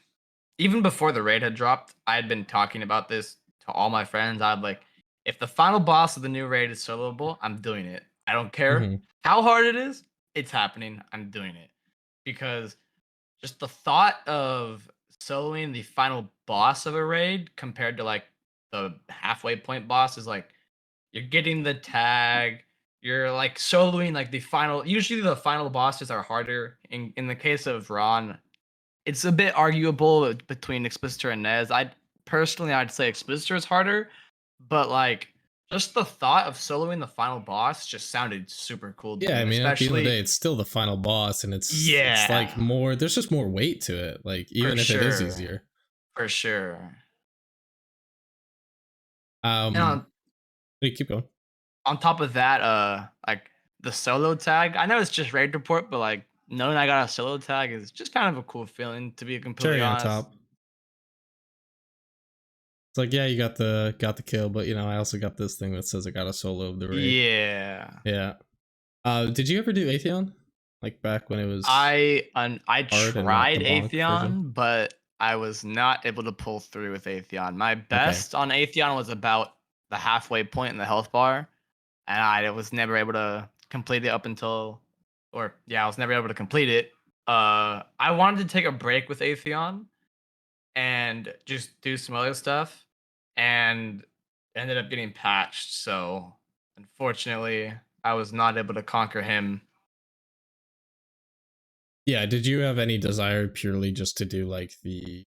even before the raid had dropped, I had been talking about this to all my friends. I'd like, if the final boss of the new raid is soloable, I'm doing it. I don't care
Hmm.
how hard it is, it's happening. I'm doing it. Because just the thought of soloing the final boss of a raid compared to like the halfway point boss is like you're getting the tag, you're like soloing like the final usually the final bosses are harder in the case of Ron. it's a bit arguable between Expliciter and Nez. I'd say Expliciter is harder, but like just the thought of soloing the final boss just sounded super cool to
Yeah, I
me,
mean, at the end of the
especially
day, it's still the final boss, and it's like
yeah,
more. There's just more weight to it. Like
for
even if it is
sure,
easier.
for sure. And
Um, you keep going.
on top of that, like the solo tag, I know it's just raid report, but like knowing I got a solo tag is just kind of a cool feeling, to be completely
Cherry on
honest.
top. It's like, yeah, you got the kill, but you know, I also got this thing that says I got a solo of the raid.
Yeah.
Yeah. Did you ever do Atheon? Like back when it was
I
hard and not the
tried
bonk version?
Atheon, but I was not able to pull through with Atheon. My
Okay.
best on Atheon was about the halfway point in the health bar, and I was never able to complete it up until, or yeah, I was never able to complete it. I wanted to take a break with Atheon and just do some other stuff, and ended up getting patched. So unfortunately, I was not able to conquer him.
Yeah, did you have any desire purely just to do like the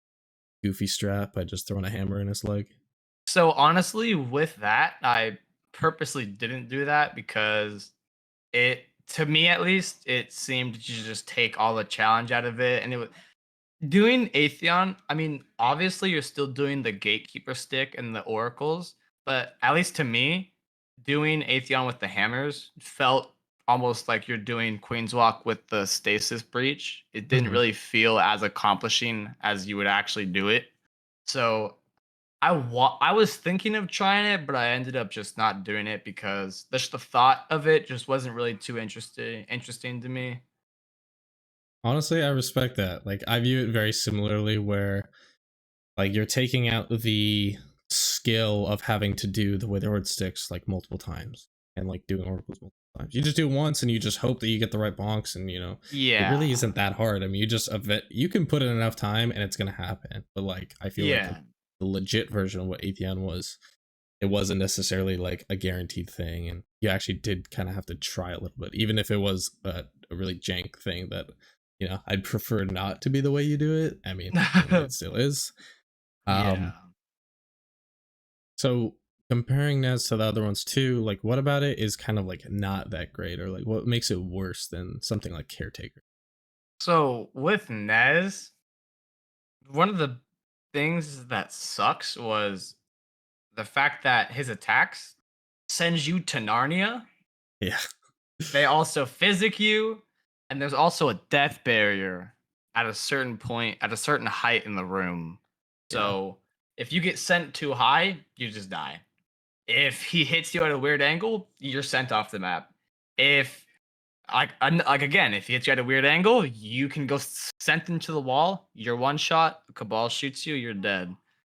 goofy strap by just throwing a hammer in his leg?
So honestly, with that, I purposely didn't do that because it, to me at least, it seemed to just take all the challenge out of it. And it was doing Atheon. I mean, obviously, you're still doing the gatekeeper stick and the oracles, but at least to me, doing Atheon with the hammers felt almost like you're doing Queen's Walk with the stasis breach. It didn't
Mhm.
really feel as accomplishing as you would actually do it. So I was thinking of trying it, but I ended up just not doing it because just the thought of it just wasn't really too interesting to me.
Honestly, I respect that. Like I view it very similarly where like you're taking out the skill of having to do the witherhoard sticks like multiple times and like doing oracles multiple times. You just do it once and you just hope that you get the right bonks and you know it really
Yeah.
isn't that hard. I mean, you just you can put in enough time and it's gonna happen. But like I feel like
Yeah.
the legit version of what Atheon was, it wasn't necessarily like a guaranteed thing, and you actually did kind of have to try a little bit, even if it was a really jank thing that you know I'd prefer not to be the way you do it. I mean it still is.
Yeah.
um so comparing Nez to the other ones too, like what about it is kind of like not that great, or like what makes it worse than something like Caretaker?
So with Nez, one of the things that sucks was the fact that his attacks sends you to Narnia.
Yeah.
They also physic you, and there's also a death barrier at a certain point, at a certain height in the room.
Yeah.
So if you get sent too high, you just die. If he hits you at a weird angle, you're sent off the map. If like again, if he hits you at a weird angle, you can go sent into the wall. You're one shot. Cabal shoots you. You're dead.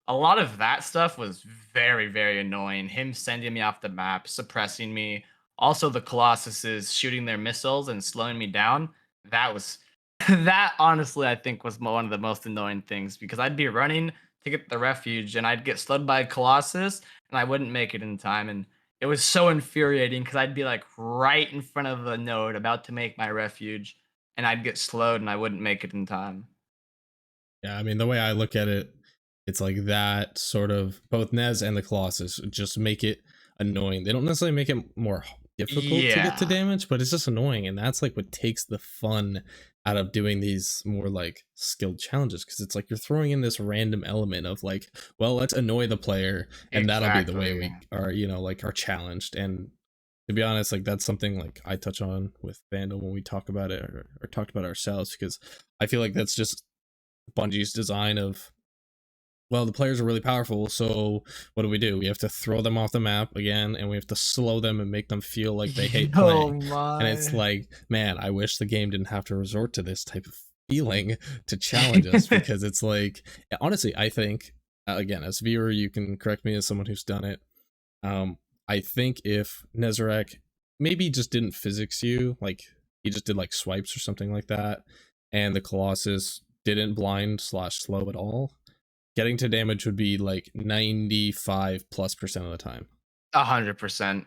A lot of that stuff was very, very annoying. Him sending me off the map, suppressing me. Also, the Colossuses shooting their missiles and slowing me down. That was that honestly, I think was one of the most annoying things because I'd be running to get the refuge and I'd get slowed by a Colossus and I wouldn't make it in time. And it was so infuriating because I'd be like right in front of the node about to make my refuge and I'd get slowed and I wouldn't make it in time.
Yeah, I mean the way I look at it, it's like that sort of both Nez and the Colossus just make it annoying. They don't necessarily make it more difficult to get to
Yeah,
damage, but it's just annoying, and that's like what takes the fun out of doing these more like skilled challenges, because it's like you're throwing in this random element of like, well, let's annoy the player, and that'll be the way
exactly.
we are, you know, like are challenged. And to be honest, like that's something like I touch on with Vandal when we talk about it, or talked about ourselves, because I feel like that's just Bungie's design of, well, the players are really powerful, so what do? We have to throw them off the map again, and we have to slow them and make them feel like they hate
Oh
playing. And it's
my.
like, man, I wish the game didn't have to resort to this type of feeling to challenge us, because it's like, honestly, I think, again, as a viewer, you can correct me as someone who's done it. Um, I think if Nezarec maybe just didn't physics you, like he just did like swipes or something like that, and the Colossus didn't blind slash slow at all, getting to damage would be like 95+% of the time.
100%.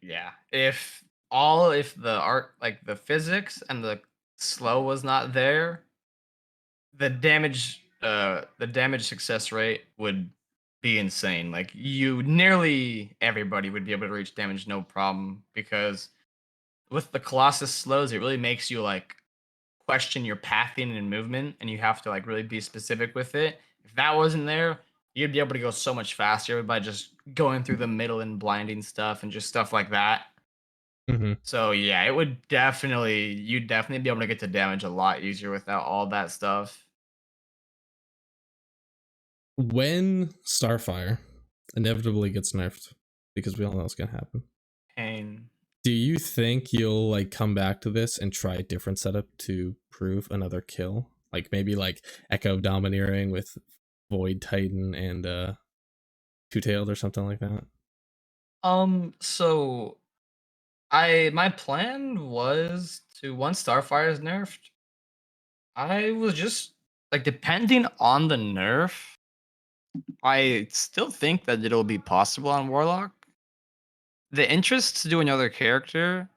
Yeah. If the art, like the physics and the slow was not there, the damage success rate would be insane. Like you nearly everybody would be able to reach damage no problem because with the Colossus slows, it really makes you like question your pathing and movement, and you have to like really be specific with it. If that wasn't there, you'd be able to go so much faster by just going through the middle and blinding stuff and just stuff like that.
Hmm.
So yeah, it would definitely you'd definitely be able to get to damage a lot easier without all that stuff.
When Starfire inevitably gets nerfed, because we all know it's gonna happen,
Pain.
do you think you'll like come back to this and try a different setup to prove another kill? Like maybe like Echo Domineering with Void Titan and Two Tailed or something like that?
So I my plan was to once Starfire is nerfed, I was just like depending on the nerf, I still think that it'll be possible on Warlock. The interest to do another character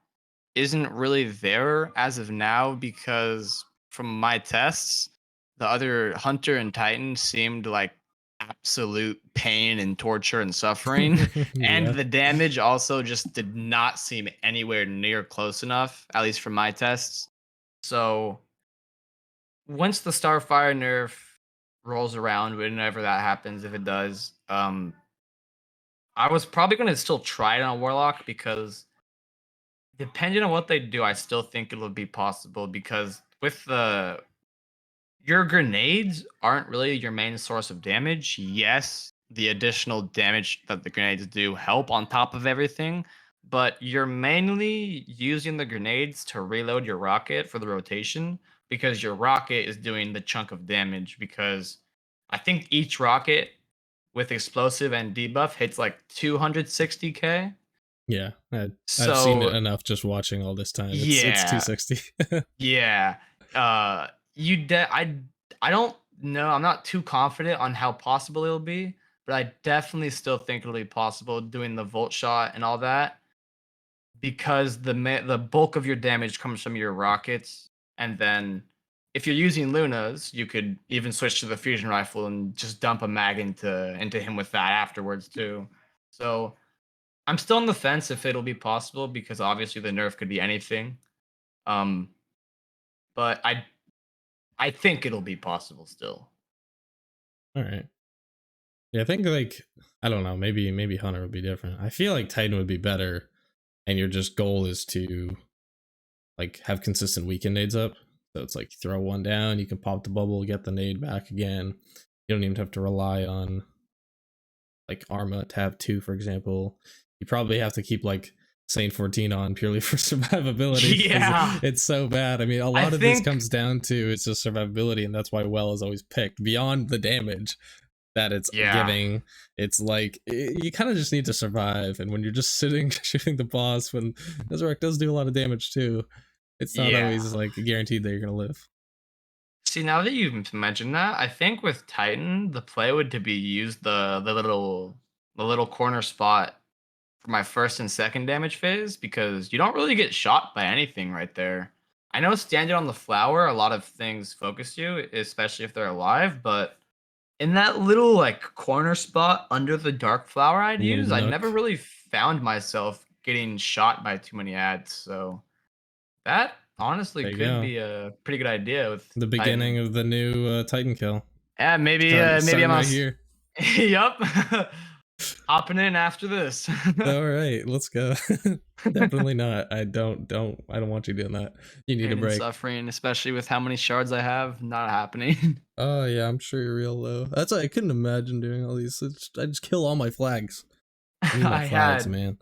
isn't really there as of now because from my tests, the other Hunter and Titan seemed like absolute pain and torture and suffering. And
Yeah.
the damage also just did not seem anywhere near close enough, at least from my tests. So once the Starfire nerf rolls around, whenever that happens, if it does, I was probably gonna still try it on Warlock because depending on what they do, I still think it'll be possible because with the your grenades aren't really your main source of damage. Yes, the additional damage that the grenades do help on top of everything, but you're mainly using the grenades to reload your rocket for the rotation because your rocket is doing the chunk of damage because I think each rocket with explosive and debuff hits like 260k.
Yeah, I've seen it
So
enough just watching all this time. It's
yeah,
260.
yeah. I don't know. I'm not too confident on how possible it'll be, but I definitely still think it'll be possible doing the volt shot and all that because the bulk of your damage comes from your rockets, and then if you're using Lunas, you could even switch to the fusion rifle and just dump a mag into him with that afterwards too. So I'm still on the fence if it'll be possible because obviously the nerf could be anything. Um, but I think it'll be possible still.
All right. Yeah, I think like I don't know, maybe Hunter would be different. I feel like Titan would be better, and your just goal is to like have consistent weekend nades up. So it's like throw one down, you can pop the bubble, get the nade back again. You don't even have to rely on like Arma tab 2, for example. You probably have to keep like Saint 14 on purely for survivability because
Yeah.
it's so bad. I mean, a
I
lot of this
think
comes down to it's just survivability, and that's why Well is always picked beyond the damage that it's
yeah.
giving. It's like you kind of just need to survive, and when you're just sitting shooting the boss, when Nezarec does do a lot of damage too, it's not
Yeah.
always like guaranteed that you're gonna live.
See, now that you've mentioned that, I think with Titan, the play would to be use the little corner spot for my first and second damage phase because you don't really get shot by anything right there. I know standing on the flower, a lot of things focus you, especially if they're alive, but in that little like corner spot under the dark flower I'd
A little
use, I never
nook.
really found myself getting shot by too many ads. So that honestly
There you
could
go.
be a pretty good idea with
The beginning
Titan.
of the new Titan kill.
Yeah, maybe I'm
Starting
on.
right here.
Yup, hopping in after this.
All right, let's go. Definitely not. I don't want you doing that. You need a
Pain and
break.
suffering, especially with how many shards I have, not happening.
Oh yeah, I'm sure you're real low. That's why I couldn't imagine doing all these. I just kill all my flags. I need my
I
flags,
had
man.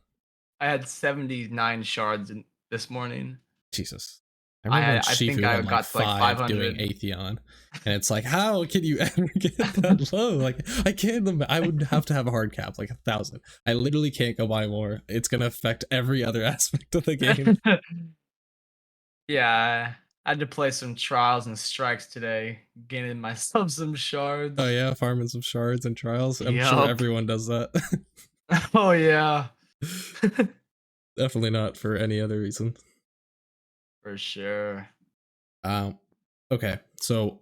I had 79 shards this morning.
Jesus. I remember when
I think
Shifu
I
had like
got to like
5 doing
500.
Atheon, and it's like, how can you ever get that low? Like, I can't. I would have to have a hard cap, like 1,000. I literally can't go buy more. It's gonna affect every other aspect of the game.
Yeah, I had to play some trials and strikes today, gaining myself some
Oh
shards.
yeah, farming some shards and trials. I'm sure
Yup.
everyone does that.
Oh yeah.
Definitely not for any other reason.
For sure.
Um, okay, so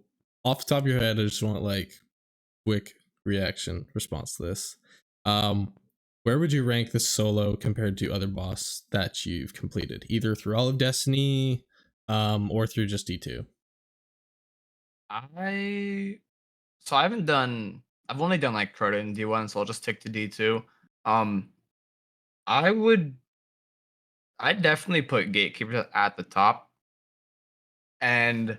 off the top of your head, I just want like quick reaction response to this. Um, where would you rank the solo compared to other boss that you've completed, either through all of Destiny, or through just D2?
I so I haven't done. I've only done like Crota and D1, so I'll just stick to D2. Um, I would. I definitely put Gatekeeper at the top, and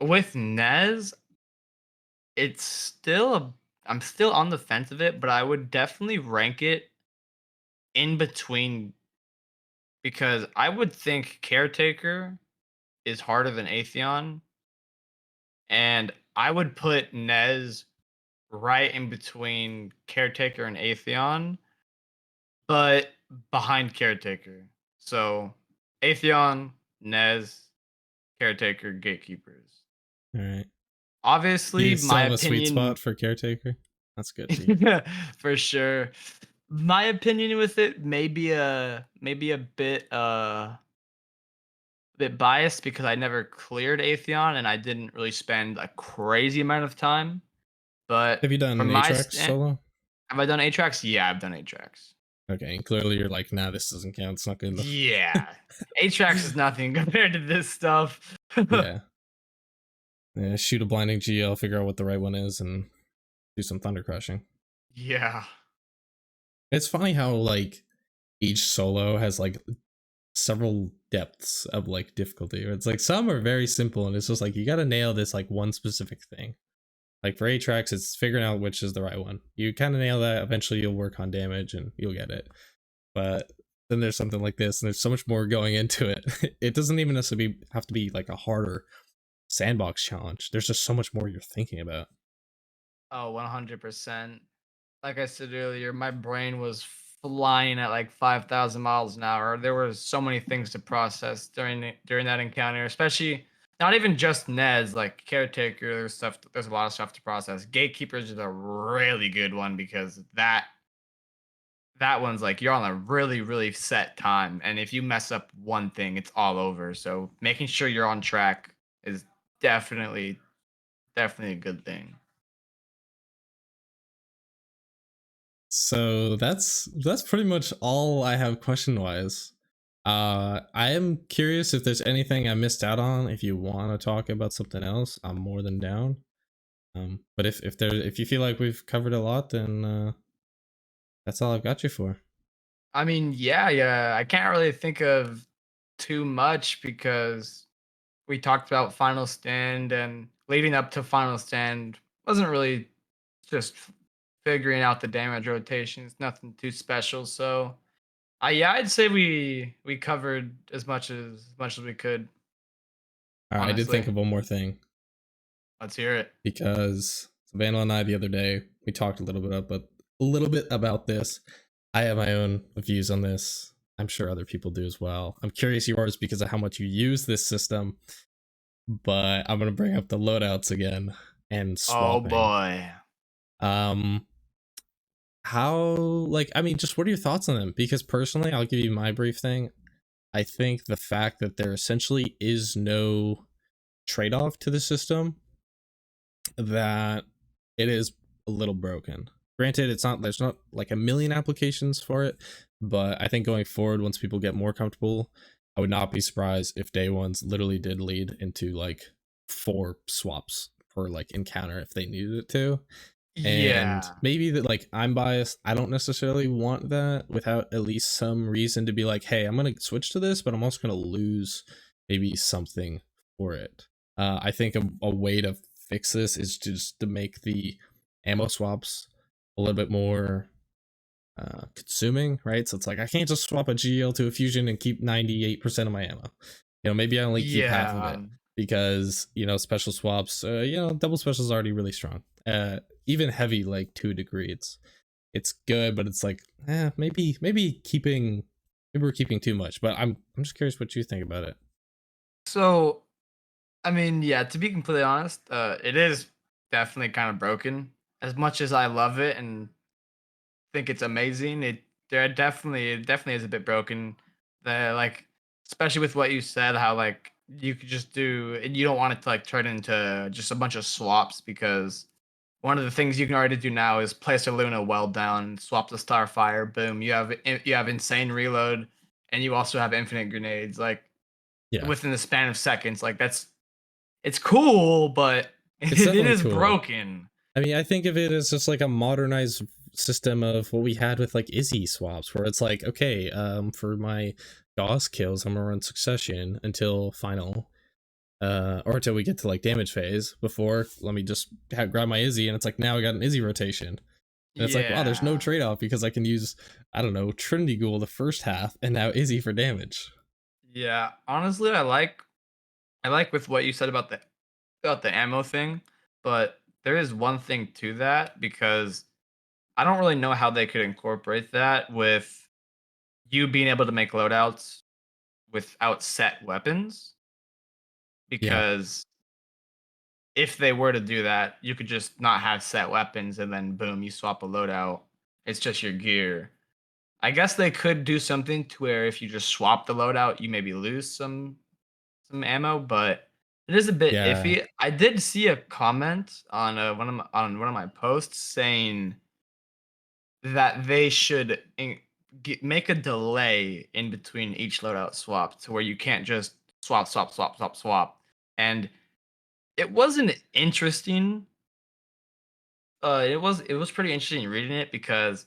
with Nez, it's still a. I'm still on the fence of it, but I would definitely rank it in between because I would think Caretaker is harder than Atheon, and I would put Nez right in between Caretaker and Atheon, but behind Caretaker. So Atheon, Nez, Caretaker, Gatekeepers.
All right.
Obviously,
You still
my
have a sweet spot
opinion
for Caretaker? That's good, T.
for sure. My opinion with it maybe a bit biased because I never cleared Atheon and I didn't really spend a crazy amount of time. But
Have you done
from my
Atrax
stand,
solo?
have I done A-Tracks? Yeah, I've done A-Tracks.
Okay, and clearly you're like, nah, this doesn't count. It's not good enough.
Yeah. A-Tracks is nothing compared to this stuff.
Yeah. Yeah, shoot a blinding GL, figure out what the right one is, and do some thunder crushing.
Yeah.
It's funny how like each solo has like several depths of like difficulty. It's like some are very simple, and it's just like you gotta nail this like one specific thing. Like for A-Tracks, it's figuring out which is the right one. You kind of nail that. Eventually, you'll work on damage and you'll get it. But then there's something like this, and there's so much more going into it. It doesn't even necessarily have to be like a harder sandbox challenge. There's just so much more you're thinking about.
Oh, 100%. Like I said earlier, my brain was flying at like 5,000 miles an hour. There were so many things to process during that encounter, especially not even just Nez, like Caretaker, there's a lot of stuff to process. Gatekeepers is a really good one because that one's like you're on a really, really set time. And if you mess up one thing, it's all over. So making sure you're on track is definitely, definitely a good thing.
So that's pretty much all I have question wise. I am curious if there's anything I missed out on. If you want to talk about something else, I'm more than down. But if you feel like we've covered a lot, then that's all I've got you for.
I mean, yeah. I can't really think of too much because we talked about Final Stand and leading up to Final Stand wasn't really just figuring out the damage rotations, nothing too special. So, yeah, I'd say we covered as much as we could.
All right, I did think
Honestly,
of one more thing
let's hear it.
because Vandal and I the other day we talked a little bit about this. I have my own views on this. I'm sure other people do as well. I'm curious yours because of how much you use this system, but I'm gonna bring up the loadouts again and
Oh
swapping.
boy.
Um, how like I mean, just what are your thoughts on them? Because personally, I'll give you my brief thing. I think the fact that there essentially is no trade-off to the system, that it is a little broken. Granted, there's not like a million applications for it, but I think going forward, once people get more comfortable, I would not be surprised if day ones literally did lead into like 4 swaps per like encounter if they needed it to. And
Yeah.
maybe that like I'm biased, I don't necessarily want that without at least some reason to be like, hey, I'm gonna switch to this, but I'm also gonna lose maybe something for it. I think a way to fix this is just to make the ammo swaps a little bit more consuming, right? So it's like I can't just swap a GL to a fusion and keep 98% of my ammo. Maybe I only keep half of it
Yeah.
because special swaps, double special is already really strong. Even heavy like 2 degree, it's good, but it's like maybe we're keeping too much. But I'm just curious what you think about it.
So, I mean, yeah, to be completely honest, it is definitely kind of broken. As much as I love it and think it's amazing, it definitely is a bit broken. The like, especially with what you said, how like you could just do, and you don't want it to like turn into just a bunch of swaps, because one of the things you can already do now is place a Luna well down, swap the Starfire, boom, you have insane reload, and you also have infinite grenades like
Yeah,
within the span of seconds. Like it's cool, but
it's
it
definitely
is
cool.
broken.
I mean, I think of it as just like a modernized system of what we had with like Izzy swaps, where it's like, okay, for my Gauss kills, I'm gonna run Succession until final, or until we get to like damage phase. Before, let me just grab my Izzy, and it's like now I got an Izzy rotation, and it's like, wow, there's no
Yeah.
trade off because I can use, I don't know, Trinity Ghoul the first half, and now Izzy for damage.
Yeah. Honestly, I like with what you said about the ammo thing, but there is one thing to that, because I don't really know how they could incorporate that with you being able to make loadouts without set weapons,
Yeah,
because if they were to do that, you could just not have set weapons and then boom, you swap a loadout. It's just your gear. I guess they could do something to where if you just swap the loadout, you maybe lose some ammo, but it is a bit
yeah,
iffy. I did see a comment on one of my posts saying that they should make a delay in between each loadout swap to where you can't just swap, swap, swap, swap, swap. And it wasn't interesting. It was pretty interesting reading it, because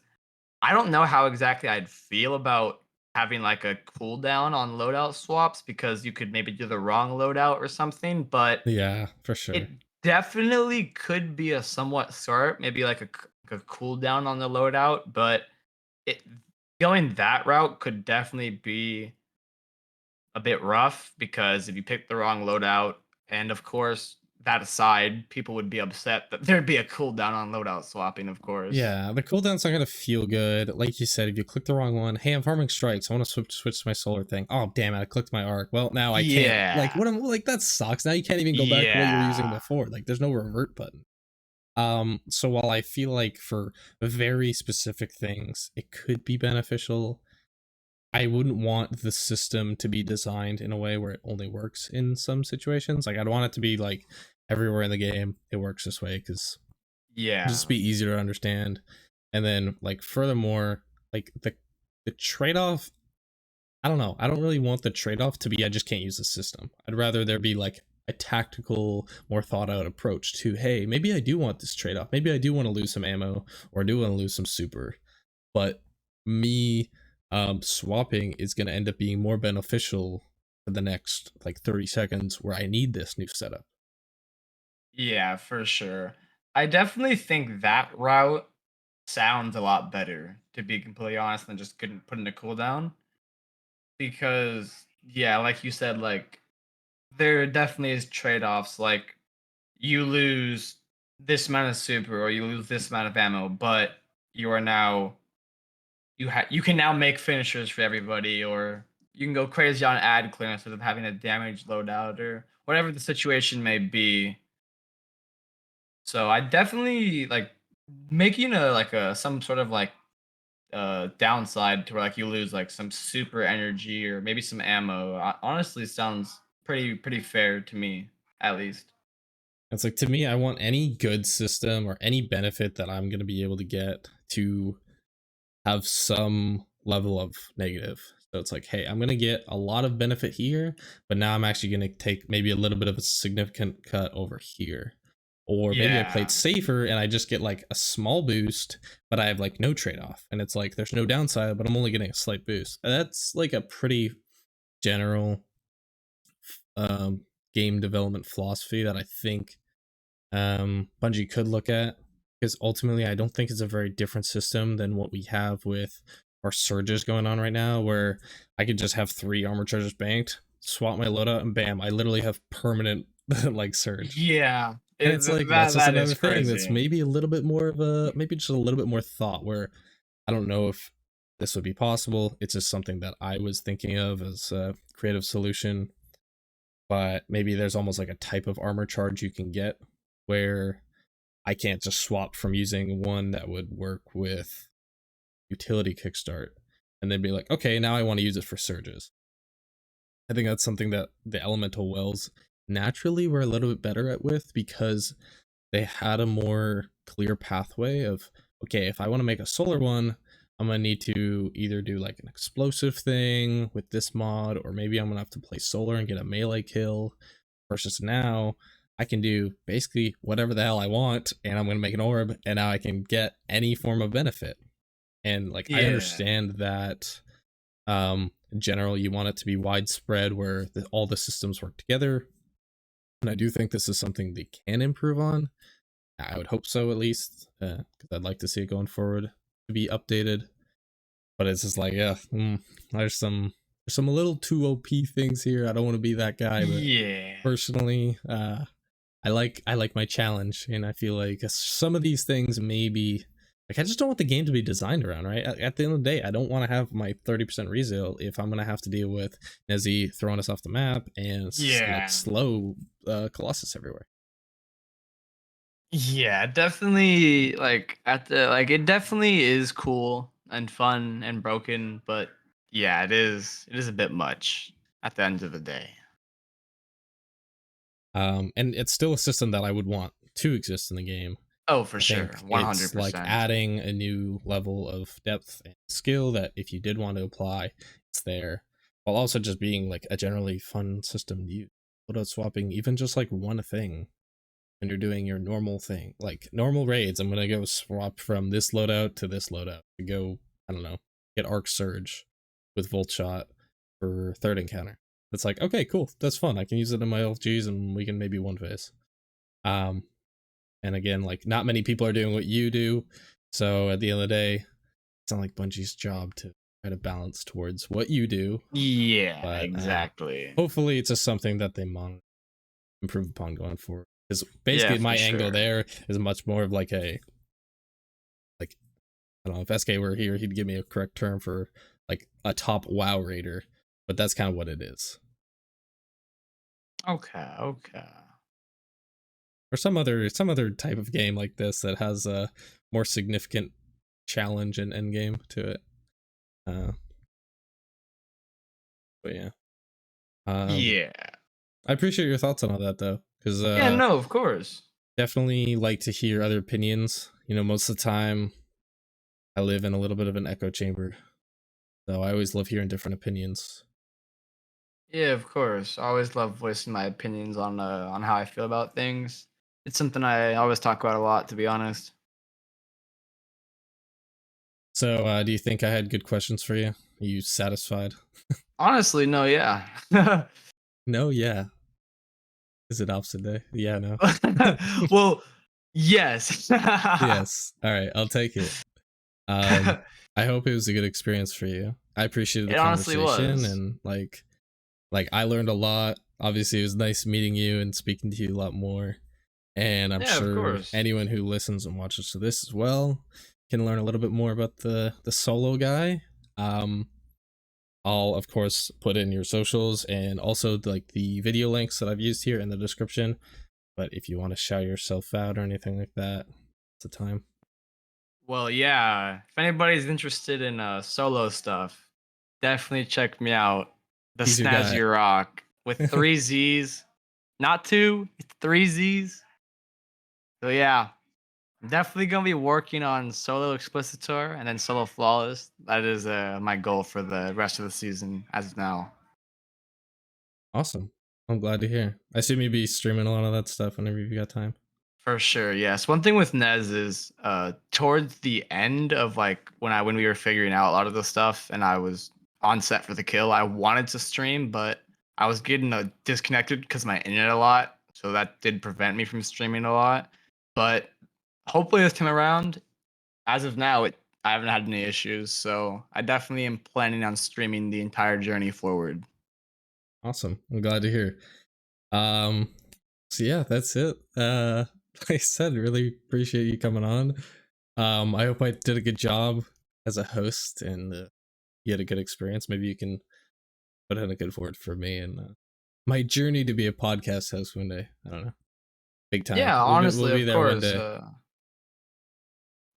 I don't know how exactly I'd feel about having like a cooldown on loadout swaps, because you could maybe do the wrong loadout or something, but
yeah, for
it
sure.
definitely could be a somewhat smart, maybe like a cooldown on the loadout, but it going that route could definitely be a bit rough, because if you pick the wrong loadout, and of course, that aside, people would be upset that there'd be a cooldown on loadout swapping, of course.
Yeah, the cooldown's not gonna feel good. Like you said, if you click the wrong one, hey, I'm farming strikes. I want to switch to my solar thing. Oh, damn it! I clicked my arc. Well, now I can't. Like,
Yeah.
what? Like that sucks. Now you can't even go back to what you were using
Yeah.
before. Like, there's no revert button. So while I feel like for very specific things, it could be beneficial, I wouldn't want the system to be designed in a way where it only works in some situations. Like, I'd want it to be like everywhere in the game it works this way because just
Yeah.
be easier to understand. And then like furthermore, like the trade-off, I don't know. I don't really want the trade-off to be I just can't use the system. I'd rather there be like a tactical, more thought out approach to, hey, maybe I do want this trade-off. Maybe I do want to lose some ammo or I do want to lose some super. But me swapping is gonna end up being more beneficial for the next like 30 seconds where I need this new setup.
Yeah, for sure. I definitely think that route sounds a lot better, to be completely honest, than just couldn't put in a cooldown. Because yeah, like you said, like there definitely is trade-offs. Like you lose this amount of super or you lose this amount of ammo, but you are now you can now make finishers for everybody, or you can go crazy on ad clearance instead of having a damage loadout or whatever the situation may be. So I definitely like making a like a some sort of like downside to where like you lose like some super energy or maybe some ammo. Honestly sounds pretty fair to me, at least.
It's like to me, I want any good system or any benefit that I'm gonna be able to get to have some level of negative. So it's like, hey, I'm gonna get a lot of benefit here, but now I'm actually gonna take maybe a little bit of a significant cut over here. Or maybe I played
Yeah.
safer and I just get like a small boost, but I have like no trade-off. And it's like there's no downside, but I'm only getting a slight boost. And that's like a pretty general game development philosophy that I think Bungie could look at, because ultimately I don't think it's a very different system than what we have with our surges going on right now, where I could just have 3 armor charges banked, swap my loadout, and bam, I literally have permanent like surge.
Yeah.
And it's like that's
That
just
that
another
is
thing that's
crazy.
maybe a little bit more of a maybe just a little bit more thought where I don't know if this would be possible. It's just something that I was thinking of as a creative solution, but maybe there's almost like a type of armor charge you can get where I can't just swap from using one that would work with utility kickstart and then be like, okay, now I want to use it for surges. I think that's something that the elemental wells naturally were a little bit better at with, because they had a more clear pathway of, okay, if I want to make a solar one, I'm gonna need to either do like an explosive thing with this mod, or maybe I'm gonna have to play solar and get a melee kill. Versus now, I can do basically whatever the hell I want, and I'm gonna make an orb, and now I can get any form of benefit. And like I
Yeah.
understand that in general you want it to be widespread where all the systems work together, and I do think this is something they can improve on. I would hope so, at least, because I'd like to see it going forward to be updated. But it's just like, yeah, there's some a little too OP things here. I don't want to be that guy, but
Yeah.
personally, I like my challenge, and I feel like some of these things maybe, like, I just don't want the game to be designed around, right? At the end of the day, I don't want to have my 30% resale if I'm gonna have to deal with Nezzy throwing us off the map and like
Yeah.
slow Colossus everywhere.
Yeah, definitely like at the like it definitely is cool and fun and broken, but yeah, it is a bit much at the end of the day.
And it's still a system that I would want to exist in the game.
Oh, for
I
sure.
think it's like
100%.
adding a new level of depth and skill that if you did want to apply, it's there. While also just being like a generally fun system to use. Loadout swapping, even just like one thing when you're doing your normal thing. Like normal raids, I'm gonna go swap from this loadout to this loadout to go, I don't know, get Arc Surge with Volt Shot for third encounter. It's like, okay, cool, that's fun. I can use it in my LFGs and we can maybe one phase. And again, like not many people are doing what you do. So at the end of the day, it's not like Bungie's job to try to balance towards what you do.
Yeah,
But
exactly.
hopefully it's just something that they improve upon going forward. Because
Yeah,
basically
for
my angle
sure.
there is much more of like a, like, I don't know, if SK were here, he'd give me a correct term for like a top WoW raider. But that's kind of what it is.
Okay, okay.
Or some other type of game like this that has a more significant challenge and end game to it. Uh, but yeah. Um,
Yeah.
I appreciate your thoughts on all that though, because
Yeah, no, of course.
definitely like to hear other opinions. You know, most of the time I live in a little bit of an echo chamber, so I always love hearing different opinions.
Yeah, of course. I always love voicing my opinions on how I feel about things. It's something I always talk about a lot, to be honest.
So, do you think I had good questions for you? Are you satisfied?
Honestly, no, yeah.
No, yeah. Is it opposite day? Yeah, no.
Well, yes.
Yes. All right, I'll take it. Um, I hope it was a good experience for you. I appreciated the
It honestly
conversation,
was.
and like I learned a lot. Obviously, it was nice meeting you and speaking to you a lot more. And I'm
Yeah, of
sure
course.
anyone who listens and watches to this as well can learn a little bit more about the solo guy. Um, I'll of course put in your socials and also like the video links that I've used here in the description. But if you want to shout yourself out or anything like that, it's the time.
Well, yeah. If anybody's interested in solo stuff, definitely check me out. The
He's your guy.
Snazzy Rock with three Z's, not two, it's three Z's. So yeah, I'm definitely gonna be working on solo explicitor and then solo flawless. That is my goal for the rest of the season as of now.
Awesome. I'm glad to hear. I assume you'll be streaming a lot of that stuff whenever you got time.
For sure, yes. One thing with Nez is towards the end of like when we were figuring out a lot of the stuff and I was on set for the kill, I wanted to stream, but I was getting disconnected because my internet a lot, so that did prevent me from streaming a lot. But hopefully this time around, as of now, I haven't had any issues, so I definitely am planning on streaming the entire journey forward.
Awesome. I'm glad to hear. Um, so yeah, that's it. Like I said, really appreciate you coming on. I hope I did a good job as a host and you had a good experience. Maybe you can put in a good word for me and my journey to be a podcast host one day. I don't know, big time.
Yeah,
We'll
honestly,
be
of
there one
course.
day.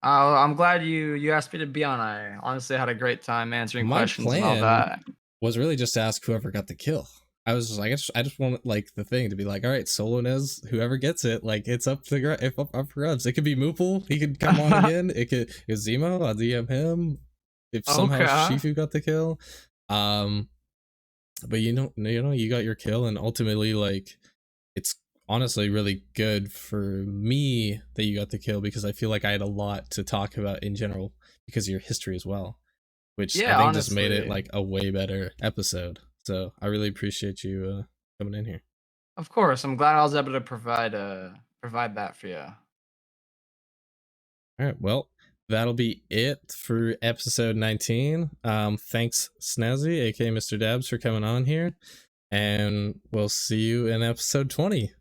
I'm glad you asked me to be on. I honestly had a great time answering
My
questions and all
plan
that.
was really just to ask whoever got the kill. I was just like, I just want like the thing to be like, all right, solo Nez, whoever gets it, like it's up to up for grabs. It could be Moople, he could come on again. It could Zemo, I'll DM him. If somehow
Okay.
Shifu got the kill, um, but you got your kill, and ultimately like it's honestly really good for me that you got the kill because I feel like I had a lot to talk about in general because of your history as well, which I
Yeah,
think just made it
honestly.
like a way better episode. So I really appreciate you coming in here.
Of course, I'm glad I was able to provide that for you.
All right, well, that'll be it for episode 19. Thanks, Snazzy, aka Mr. Dabs, for coming on here, and we'll see you in episode 20.